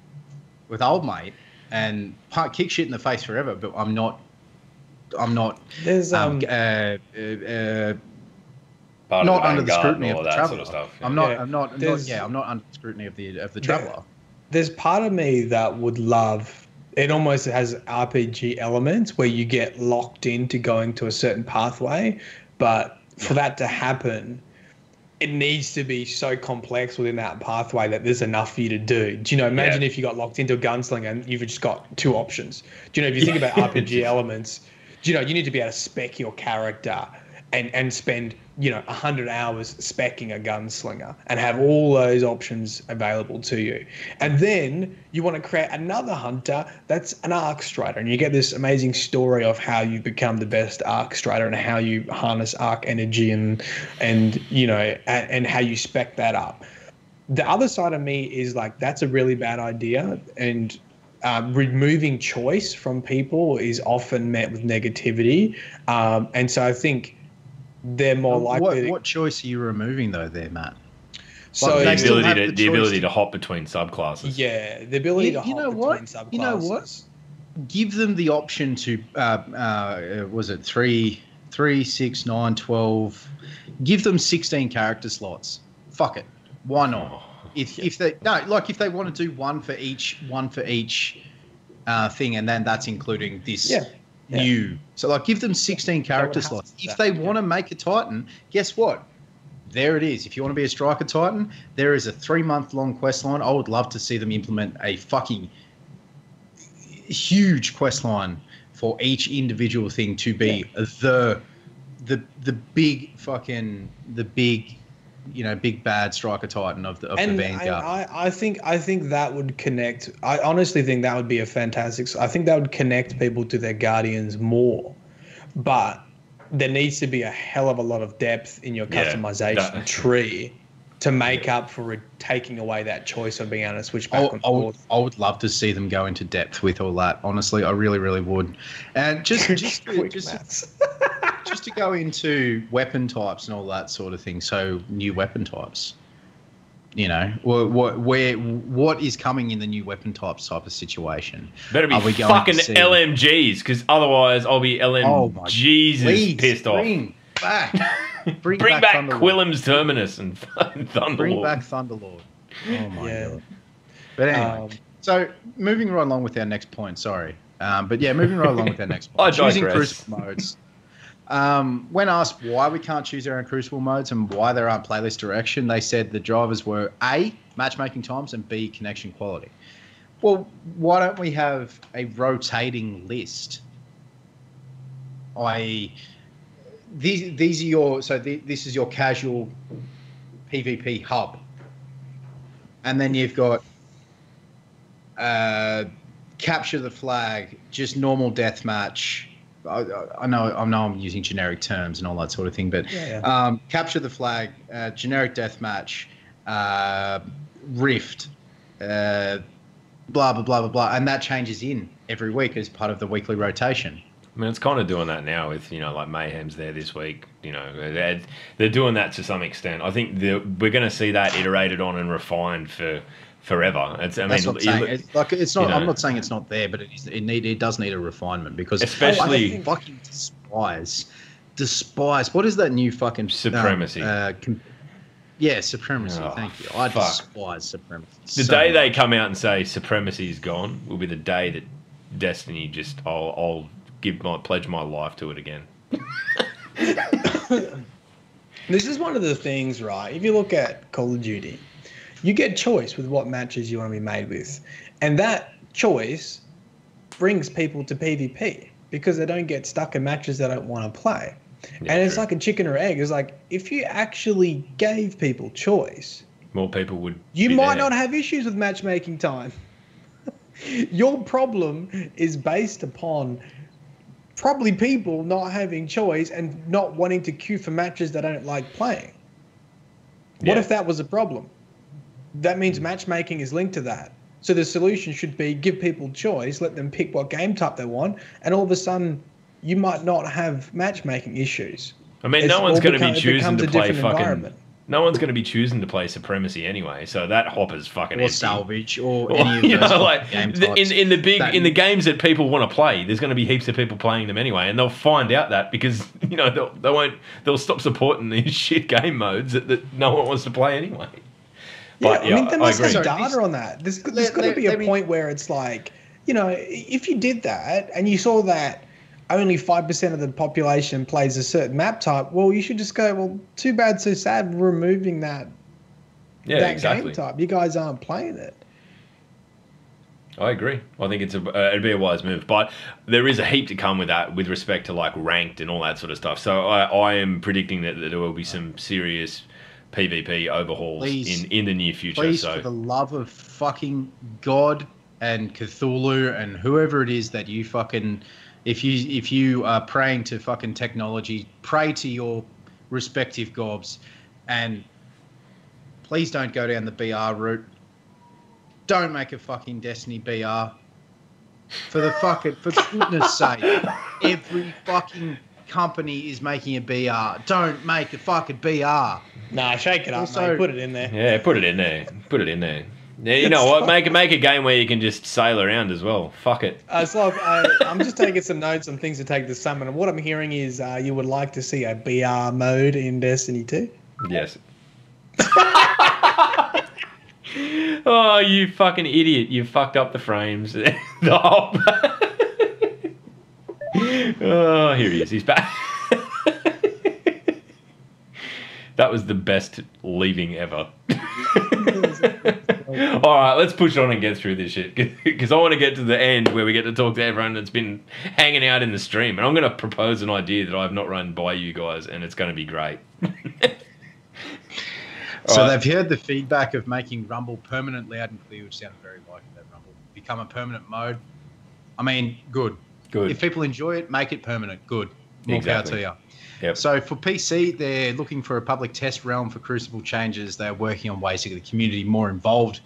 with old mate, and kick shit in the face forever. But I'm not. There's not under the scrutiny of the traveler. Sort of stuff. Yeah. I'm not under the scrutiny of the traveler. There's part of me that would love. It almost has RPG elements where you get locked into going to a certain pathway, but for that to happen, it needs to be so complex within that pathway that there's enough for you to do. Do you know, imagine if you got locked into a gunslinger and you've just got two options. Do you know, if you think about RPG elements, do you know, you need to be able to spec your character and spend, you know, 100 hours speccing a gunslinger and have all those options available to you. And then you want to create another hunter that's an arc strider, and you get this amazing story of how you become the best arc strider and how you harness arc energy and you know, and how you spec that up. The other side of me is like, that's a really bad idea, and removing choice from people is often met with negativity. And so I think they're more likely. What choice are you removing though, there, Matt? So the ability to hop between subclasses. Yeah, the ability to hop between subclasses. You know what? Give them the option to was it 3, 6, 9, 12? Give them 16 character slots. Fuck it. Why not? If they want to do one for each thing, and then that's including this. New. So like give them 16 character slots. If they want to make a Titan, guess what? There it is. If you want to be a striker Titan, there is a 3-month-long quest line. I would love to see them implement a fucking huge quest line for each individual thing to be the big you know, big bad striker Titan of the Vanguard. I think that would connect. I honestly think that would be a fantastic. I think that would connect people to their Guardians more, but there needs to be a hell of a lot of depth in your customization tree to make up for taking away that choice of being able to switch back and forth. I would love to see them go into depth with all that. Honestly, I really, really would. And just to go into weapon types and all that sort of thing. So new weapon types. You know, what is coming in the new weapon types type of situation? Better be fucking LMGs, because otherwise I'll be LMGs pissed off. Bring back Quillam's Terminus and Thunderlord. Bring back Thunderlord. Oh my god. But anyway, so moving right along with our next point. Sorry, but yeah, moving right along with our next point. Choosing crucible modes. When asked why we can't choose our own Crucible modes and why there aren't playlist direction, they said the drivers were A, matchmaking times, and B, connection quality. Well, why don't we have a rotating list? These are your this is your casual PvP hub, and then you've got capture the flag, just normal deathmatch. I know I'm using generic terms and all that sort of thing, but capture the flag, generic deathmatch, rift, blah blah blah blah blah, and that changes in every week as part of the weekly rotation. I mean, it's kind of doing that now with, like Mayhem's there this week. They're doing that to some extent. I think we're going to see that iterated on and refined for forever. That's what I'm saying. It's not. I'm not saying it's not there, but it does need a refinement because especially I fucking despise. What is that new fucking supremacy? Supremacy. Thank you. I despise supremacy. The day they come out and say supremacy is gone will be the day that Destiny just I'll pledge my life to it again. This is one of the things, right? If you look at Call of Duty, you get choice with what matches you want to be made with. And that choice brings people to PvP because they don't get stuck in matches they don't want to play. Yeah, and it's like a chicken or egg. It's like if you actually gave people choice, more people would. You might not have issues with matchmaking time. Your problem is based upon probably people not having choice and not wanting to queue for matches they don't like playing. What if that was a problem? That means matchmaking is linked to that. So the solution should be give people choice, let them pick what game type they want, and all of a sudden you might not have matchmaking issues. I mean, no one's going to be choosing to play fucking... No one's going to be choosing to play Supremacy anyway, so that hopper's fucking empty. Or Salvage, or any of those game types. In the games that people want to play, there's going to be heaps of people playing them anyway, and they'll find out that because they'll stop supporting these shit game modes that no one wants to play anyway. But, I mean, there must be data on that. There's got to be a point where it's like, if you did that and you saw that only 5% of the population plays a certain map type, well, you should just go, well, too bad, so sad, we're removing that game type. You guys aren't playing it. I agree. I think it'd be a wise move. But there is a heap to come with that with respect to like ranked and all that sort of stuff. So I am predicting that there will be some serious PvP overhauls in the near future. Please, for the love of fucking God and Cthulhu and whoever it is that you fucking... If you are praying to fucking technology, pray to your respective gobs, and please don't go down the BR route. Don't make a fucking Destiny BR. For goodness sake, every fucking company is making a BR. Don't make a fucking BR. Nah, shake it up, mate. Put it in there. Yeah, put it in there. Put it in there. Yeah, you know what? Make a game where you can just sail around as well. Fuck it. So I'm just taking some notes on things to take this summer, and what I'm hearing is you would like to see a BR mode in Destiny 2? Yes. Oh, you fucking idiot. You fucked up the frames. Oh, here he is. He's back. That was the best leaving ever. All right, let's push on and get through this shit because I want to get to the end where we get to talk to everyone that's been hanging out in the stream, and I'm going to propose an idea that I've not run by you guys, and it's going to be great. So they've heard the feedback of making Rumble permanent, loud and clear, which sounded very like that Rumble become a permanent mode. I mean, good. If people enjoy it, make it permanent. Good. More power to you. Yep. So for PC, they're looking for a public test realm for Crucible changes. They're working on ways to get the community more involved.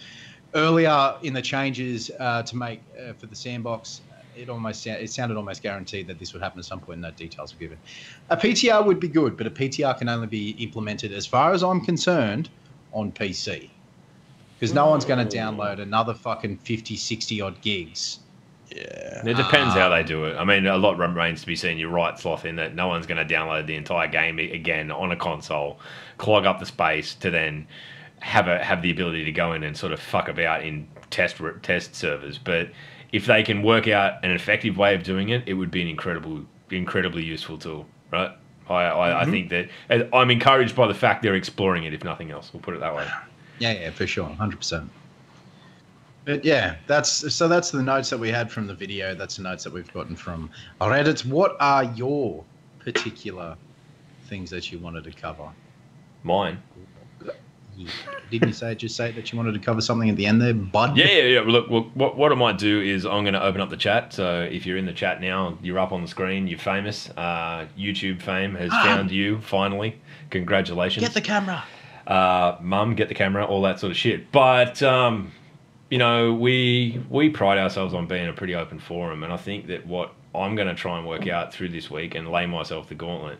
Earlier in the changes to make for the sandbox, it sounded almost guaranteed that this would happen at some point. No details were given. A PTR would be good, but a PTR can only be implemented, as far as I'm concerned, on PC. Because no one's going to download another fucking 50, 60 odd gigs. Yeah. It depends how they do it. I mean, a lot remains to be seen. You're right, Sloth, in that no one's going to download the entire game again on a console, clog up the space to then have the ability to go in and sort of fuck about in test servers. But if they can work out an effective way of doing it, it would be an incredibly useful tool. right? I think that and I'm encouraged by the fact they're exploring it, if nothing else. We'll put it that way. Yeah, for sure, 100%. But yeah, that's the notes that we had from the video. That's the notes that we've gotten from Reddit. What are your particular things that you wanted to cover? Mine. Yeah. Didn't you just say that you wanted to cover something at the end there, bud? Yeah. Look, what I might do is I'm going to open up the chat. So if you're in the chat now, you're up on the screen. You're famous. YouTube fame has found you finally. Congratulations. Get the camera. Mum, get the camera. All that sort of shit. But you know, we pride ourselves on being a pretty open forum, and I think that what I'm going to try and work out through this week and lay myself the gauntlet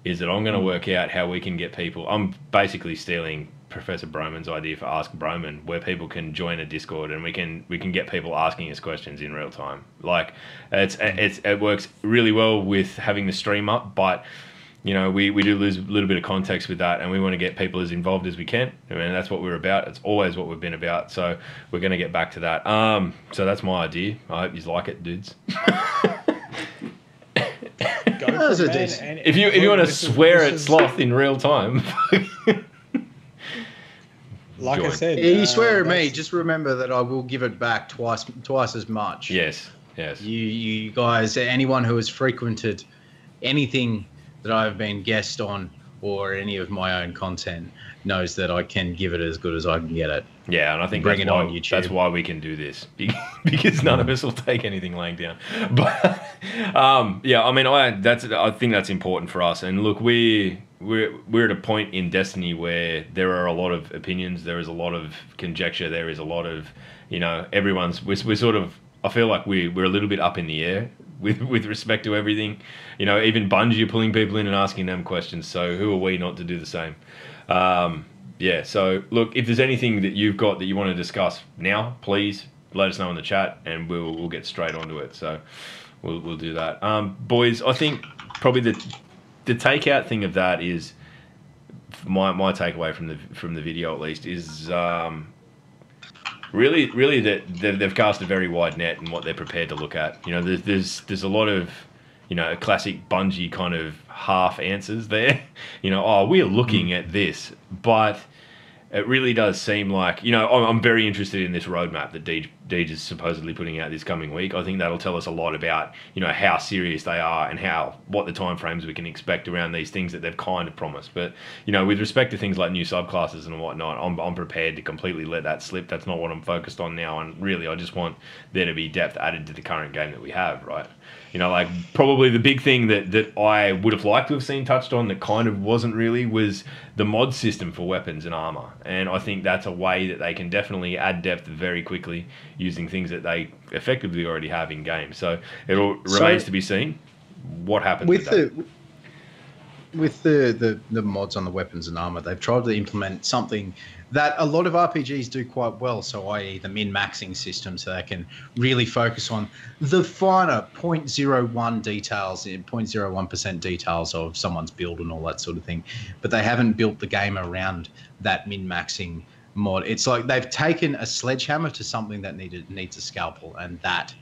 is that I'm going to work out how we can get people. I'm basically stealing Professor Broman's idea for Ask Broman, where people can join a Discord and we can get people asking us questions in real time. Like it works really well with having the stream up, but you know we do lose a little bit of context with that, and we want to get people as involved as we can. I mean, that's what we're about. It's always what we've been about. So we're going to get back to that. So that's my idea. I hope you like it, dudes. If you want to swear at Sloth in real time, like join. I said, You swear at me. Just remember that I will give it back twice as much. yes. You guys, anyone who has frequented anything that I've been guest on or any of my own content knows that I can give it as good as I can get it. Yeah, and I think Bring it on YouTube. That's why we can do this, because none of us will take anything laying down. But yeah, I mean, I think that's important for us. And look, we're at a point in Destiny where there are a lot of opinions, there is a lot of conjecture, there is a lot of, you know, we're sort of, I feel like we're a little bit up in the air with respect to everything. You know, even Bungie are pulling people in and asking them questions. So who are we not to do the same? Yeah, so look, if there's anything that you've got that you want to discuss now, please let us know in the chat, and we'll get straight onto it. So we'll do that. Boys, I think probably the takeout thing of that is my takeaway from the video, at least, is really that they've cast a very wide net in what they're prepared to look at. You know, there's a lot of, you know, classic Bungie kind of half answers there. You know, oh, we're looking at this, but it really does seem like, you know, I'm very interested in this roadmap that Deej is supposedly putting out this coming week. I think that'll tell us a lot about, you know, how serious they are and what the timeframes we can expect around these things that they've kind of promised. But, you know, with respect to things like new subclasses and whatnot, I'm prepared to completely let that slip. That's not what I'm focused on now. And really, I just want there to be depth added to the current game that we have, right? You know, like probably the big thing that I would have liked to have seen touched on that kind of wasn't really was the mod system for weapons and armor. And I think that's a way that they can definitely add depth very quickly using things that they effectively already have in game. So it remains to be seen what happens with that. With the mods on the weapons and armor. They've tried to implement something that a lot of RPGs do quite well, so i.e. the min-maxing system, so they can really focus on the finer 0.01 details, 0.01% details of someone's build and all that sort of thing. But they haven't built the game around that min-maxing mod. It's like they've taken a sledgehammer to something that needs a scalpel, and that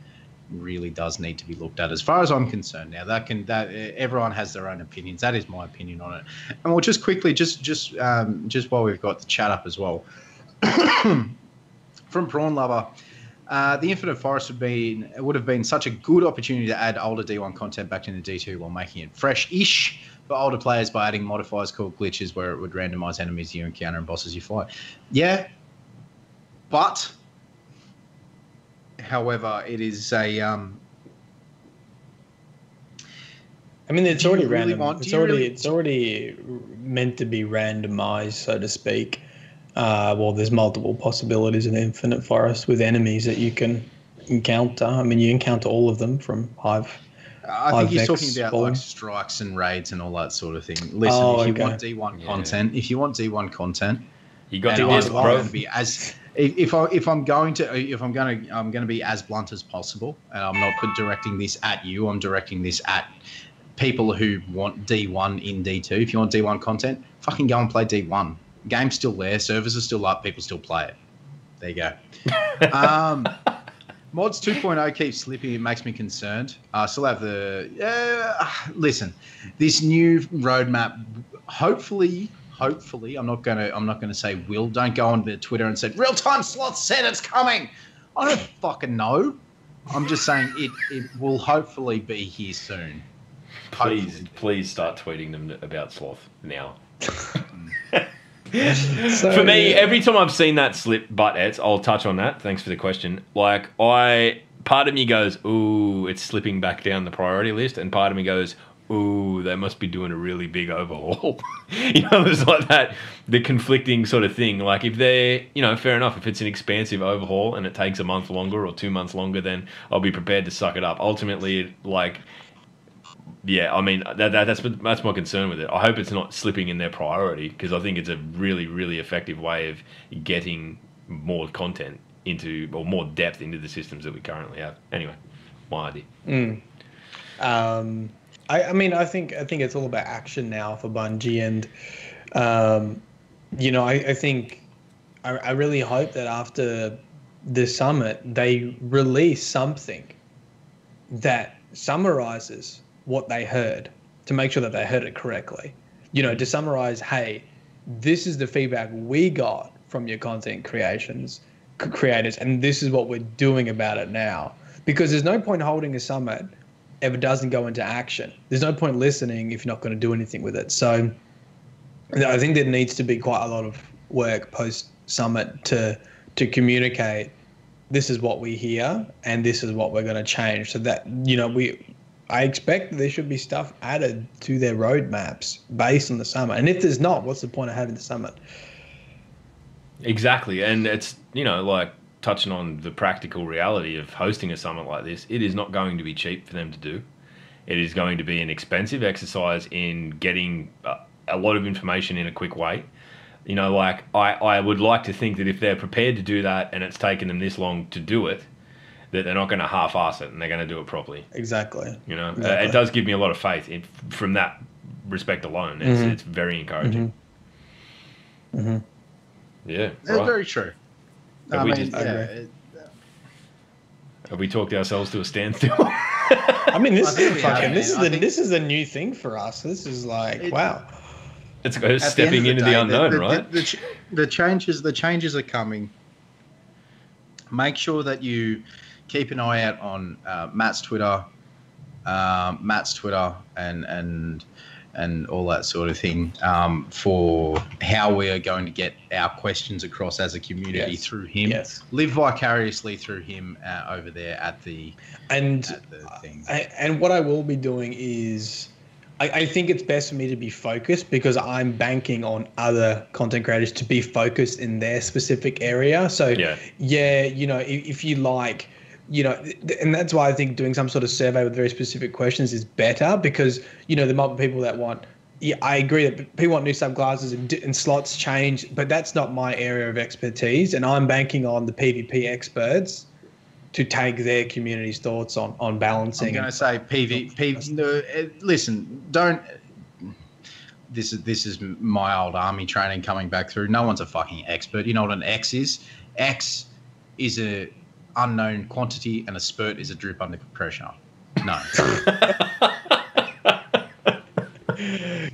really does need to be looked at as far as I'm concerned. Now that everyone has their own opinions. That is my opinion on it. And we'll just quickly just while we've got the chat up as well from Prawn Lover, the Infinite Forest would have been such a good opportunity to add older D1 content back into D2 while making it fresh-ish for older players by adding modifiers called glitches where it would randomize enemies you encounter and bosses you fight. Yeah, but however, it is a. I mean, it's already random. It's already meant to be randomized, so to speak. Well, there's multiple possibilities in Infinite Forest with enemies that you can encounter. I mean, you encounter all of them from Hive. I think he's talking about like strikes and raids and all that sort of thing. Listen, if you want D1 content, you got to be as. If I'm going to be as blunt as possible, and I'm not directing this at you. I'm directing this at people who want D1 in D2. If you want D1 content, fucking go and play D1. Game's still there, servers are still up, people still play it. There you go. Mods 2.0 keeps slipping. It makes me concerned. I still have the... listen, this new roadmap, hopefully, I'm not gonna say will. Don't go on to Twitter and say, real-time slots said it's coming. I don't fucking know. I'm just saying it will hopefully be here soon. Please start tweeting them about sloth now. So, For me, every time I've seen that slip, but I'll touch on that. Thanks for the question. Like, part of me goes, ooh, it's slipping back down the priority list, and part of me goes, ooh, they must be doing a really big overhaul. There's like that, the conflicting sort of thing. Like, if they're, fair enough, if it's an expansive overhaul and it takes a month longer or 2 months longer, then I'll be prepared to suck it up. Ultimately, yeah, I mean, that's my concern with it. I hope it's not slipping in their priority, because I think it's a really, really effective way of getting more content into, or more depth into the systems that we currently have. Anyway, my idea. I think it's all about action now for Bungie, and I think I really hope that after the summit they release something that summarizes what they heard, to make sure that they heard it correctly. To summarize, hey, this is the feedback we got from your content creators, and this is what we're doing about it now. Because there's no point holding a summit if it doesn't go into action. There's no point listening if you're not going to do anything with it. So I think there needs to be quite a lot of work post-summit to communicate, this is what we hear and this is what we're going to change. So that, I expect there should be stuff added to their roadmaps based on the summit. And if there's not, what's the point of having the summit? Exactly. And it's, like touching on the practical reality of hosting a summit like this, it is not going to be cheap for them to do. It is going to be an expensive exercise in getting a lot of information in a quick way. I would like to think that if they're prepared to do that and it's taken them this long to do it, that they're not going to half-ass it and they're going to do it properly. Exactly. It does give me a lot of faith from that respect alone. It's very encouraging. Mm-hmm. Yeah, That's right. very true. Have we talked ourselves to a standstill? This is a new thing for us. This is wow. It's stepping into the unknown, right? The changes are coming. Make sure that you keep an eye out on Matt's Twitter, and all that sort of thing, for how we are going to get our questions across as a community through him. Yes. Live vicariously through him over there at the thing. And what I will be doing is, I think it's best for me to be focused, because I'm banking on other content creators to be focused in their specific area. So if you like, and that's why I think doing some sort of survey with very specific questions is better, because, there might be people that want, I agree that people want new subclasses and slots change, but that's not my area of expertise. And I'm banking on the PvP experts to take their community's thoughts on balancing. I'm going to say listen, don't. This is my old army training coming back through. No one's a fucking expert. You know what an X is? X is a unknown quantity, and a spurt is a drip under pressure. No.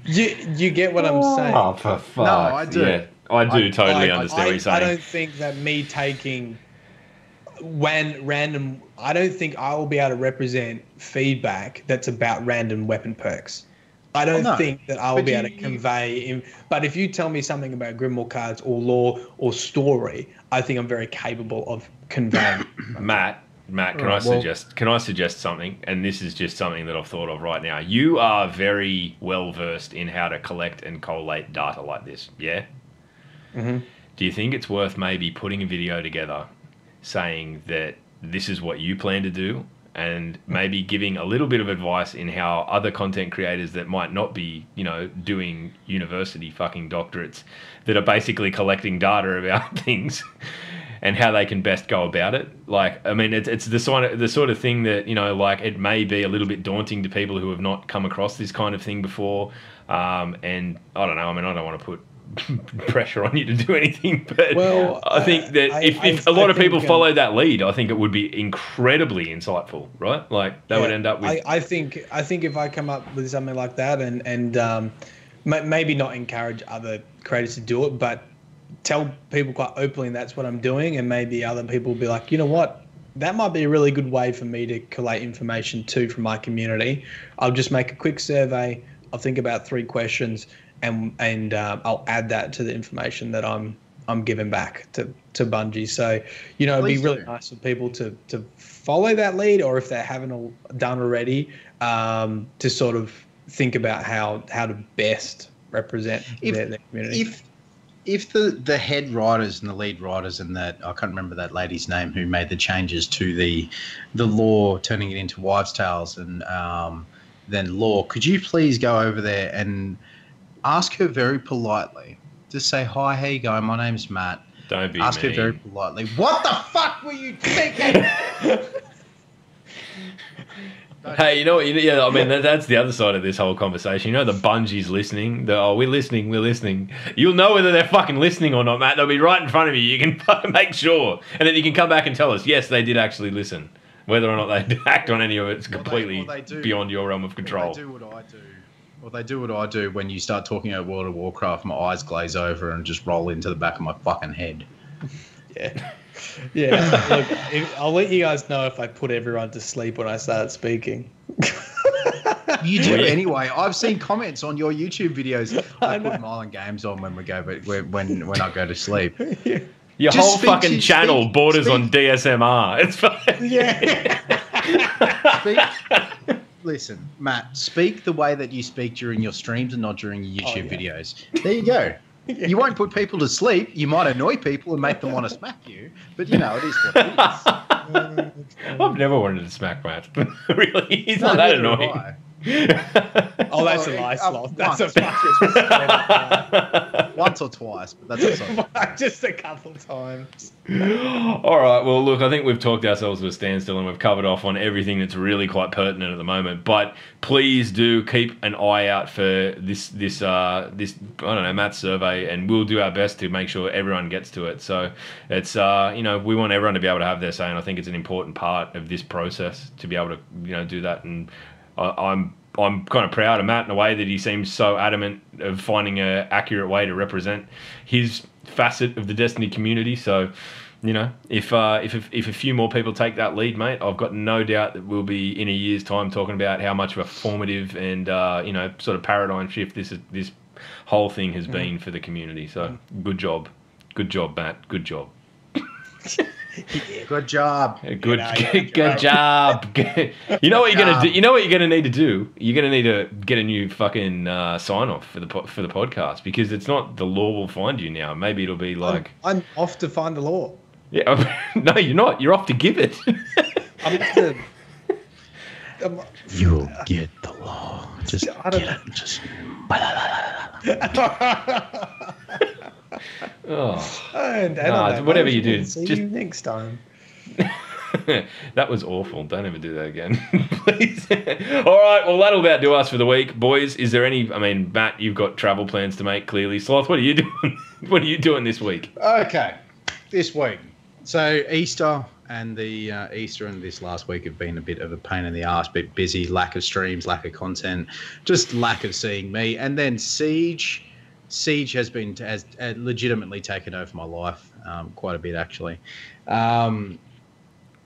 You get what I'm saying? Oh, for fuck. No, I do. Yeah, I do totally understand what you're saying. I don't think that me taking random, I don't think I will be able to represent feedback that's about random weapon perks. I don't think that I will be able to convey. But if you tell me something about Grimoire cards or lore or story, I think I'm very capable of conveying. Matt, can I suggest something? And this is just something that I've thought of right now. You are very well versed in how to collect and collate data like this, yeah? Mm-hmm. Do you think it's worth maybe putting a video together saying that this is what you plan to do, and maybe giving a little bit of advice in how other content creators that might not be, doing university fucking doctorates, that are basically collecting data about things, and how they can best go about it? It's the sort of thing that, it may be a little bit daunting to people who have not come across this kind of thing before. And I don't know. I don't want to put pressure on you to do anything, but Well, I think that if a lot of people followed that lead, I think it would be incredibly insightful, right? Like they would end up with. I think if I come up with something like that and maybe not encourage other creators to do it, but tell people quite openly that's what I'm doing, and maybe other people will be like, you know what, that might be a really good way for me to collate information too from my community. I'll just make a quick survey. I'll think about 3 questions, and I'll add that to the information that I'm giving back to Bungie. So, you know, it'd be really nice for people to follow that lead, or if they haven't done already, to sort of think about how to best represent their community. If the head writers and the lead writers and that, I can't remember that lady's name who made the changes to the lore, turning it into wives' tales and then lore, could you please go over there and ask her very politely, just say, hi, how you going? My name's Matt. Don't be Ask mean. her very politely, what the fuck were you thinking? Hey, you know what? Yeah, I mean that's the other side of this whole conversation. You know, the Bungie's listening. We're listening. You'll know whether they're fucking listening or not, Matt. They'll be right in front of you. You can fucking make sure, and then you can come back and tell us, yes, they did actually listen. Whether or not they act on any of it's completely beyond your realm of control. They do what I do. Well, they do what I do when you start talking about World of Warcraft. My eyes glaze over and just roll into the back of my fucking head. Yeah. Yeah, look, I'll let you guys know if I put everyone to sleep when I start speaking. You do anyway. I've seen comments on your YouTube videos. I put Myelin games on when we go, but when I go to sleep. Yeah. Your Just whole fucking channel borders on DSMR. It's fine. Yeah. Listen, Matt, speak the way that you speak during your streams and not during your YouTube videos. There you go. Yeah. You won't put people to sleep. You might annoy people and make them want to smack you, but you know, it is what it is. I've never wanted to smack Matt. Really? He's not that annoying. Oh, that's a lie, Sloth. That's a once or twice, but that's also just a couple times. All right. Well, look, I think we've talked ourselves to a standstill and we've covered off on everything that's really quite pertinent at the moment. But please do keep an eye out for this I don't know, Matt's survey, and we'll do our best to make sure everyone gets to it. So it's you know, we want everyone to be able to have their say, and I think it's an important part of this process to be able to, you know, do that. And I'm kind of proud of Matt in a way that he seems so adamant of finding an accurate way to represent his facet of the Destiny community. So, you know, if a few more people take that lead, mate, I've got no doubt that we'll be in a year's time talking about how much of a formative and you know, sort of paradigm shift this whole thing has been for the community. So good job, Matt. Good job. Good job. Good job. You know what you're gonna do? You know what you're gonna need to do? You're gonna need to get a new fucking sign off for the podcast, because it's not the law will find you now. Maybe it'll be like I'm off to find the law. Yeah. No, you're not. You're off to give it. I'm off to. You'll get the law. Just get it. Just. Oh. And whatever you do, see just you next time. That was awful. Don't ever do that again, please. All right, well, that'll about do us for the week, boys. Is there any? I mean, Matt, you've got travel plans to make. Clearly, Sloth, what are you doing? What are you doing this week? Okay, this week. So Easter and this last week have been a bit of a pain in the ass, bit busy, lack of streams, lack of content, just lack of seeing me. And then Siege has legitimately taken over my life quite a bit, actually.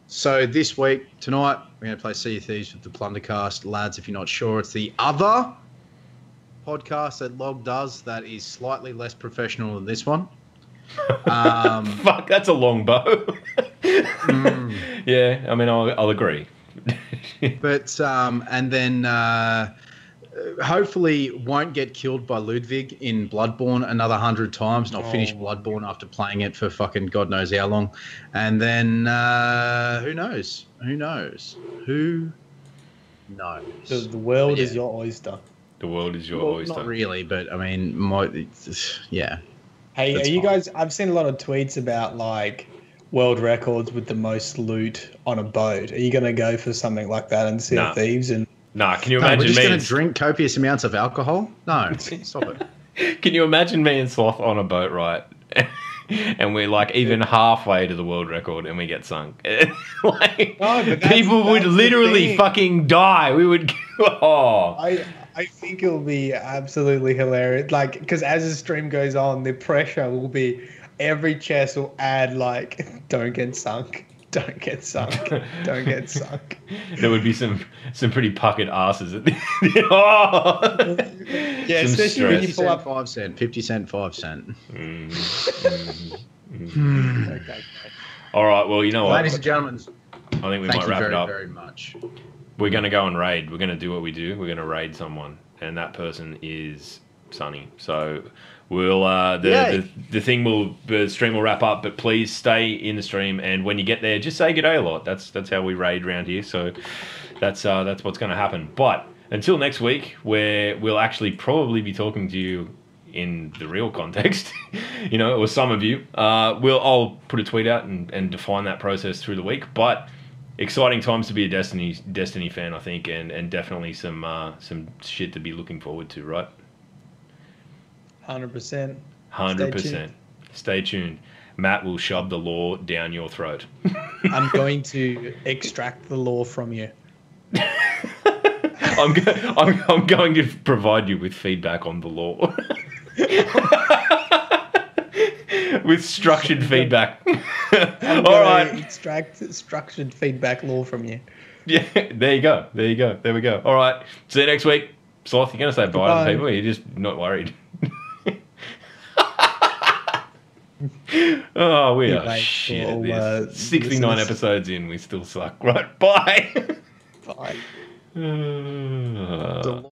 So this week, tonight, we're going to play Sea of Thieves with the Plundercast. Lads, if you're not sure, it's the other podcast that Log does that is slightly less professional than this one. Fuck, that's a long bow. Yeah, I mean, I'll agree. But and then hopefully won't get killed by Ludwig in Bloodborne another 100 times, and I'll finish Bloodborne after playing it for fucking God knows how long. And then who knows? The world is your oyster. The world is your oyster. Not really, but I mean, yeah. Hey, That's are you fine. guys? I've seen a lot of tweets about like world records with the most loot on a boat. Are you going to go for something like that and Sea of Thieves? And Nah, can you No, imagine we're just me? going to drink copious amounts of alcohol? No, stop it. Can you imagine me and Sloth on a boat, right? And we're like even halfway to the world record and we get sunk. Like, No, but people would that's the literally thing. fucking die. We would. Oh. I think it'll be absolutely hilarious. Like, because as the stream goes on, the pressure will be every chest will add like, don't get sunk, don't get sunk, don't get sunk. There would be some pretty puckered asses at the end. Oh. Yeah, Some especially when 50 you pull cent, up. 5 cent. 50 cent, 5 cent. Okay. All right. Well, you know what? Ladies and gentlemen, I think we thank might you wrap very, it up. very much. We're going to go and raid. We're going to do what we do. We're going to raid someone, and that person is Sunny. So we'll the stream will wrap up, but please stay in the stream, and when you get there, just say g'day a lot. That's how we raid around here. So that's what's going to happen. But until next week, where we'll actually probably be talking to you in the real context, you know, or some of you, I'll put a tweet out and define that process through the week. But exciting times to be a Destiny fan, I think, and definitely some shit to be looking forward to, right? 100%. 100%. Stay tuned. Matt will shove the law down your throat. I'm going to extract the law from you. I'm going to provide you with feedback on the law. With structured feedback. I'm All going right. to extract structured feedback law from you. Yeah, there you go. There we go. All right. See you next week. Sloth, you going to say bye to Goodbye. the people? Or you're just not worried? Oh, we are Goodbye shit to at all, this. 69 listeners. episodes in, we still suck. Right, bye. Bye. Uh, The law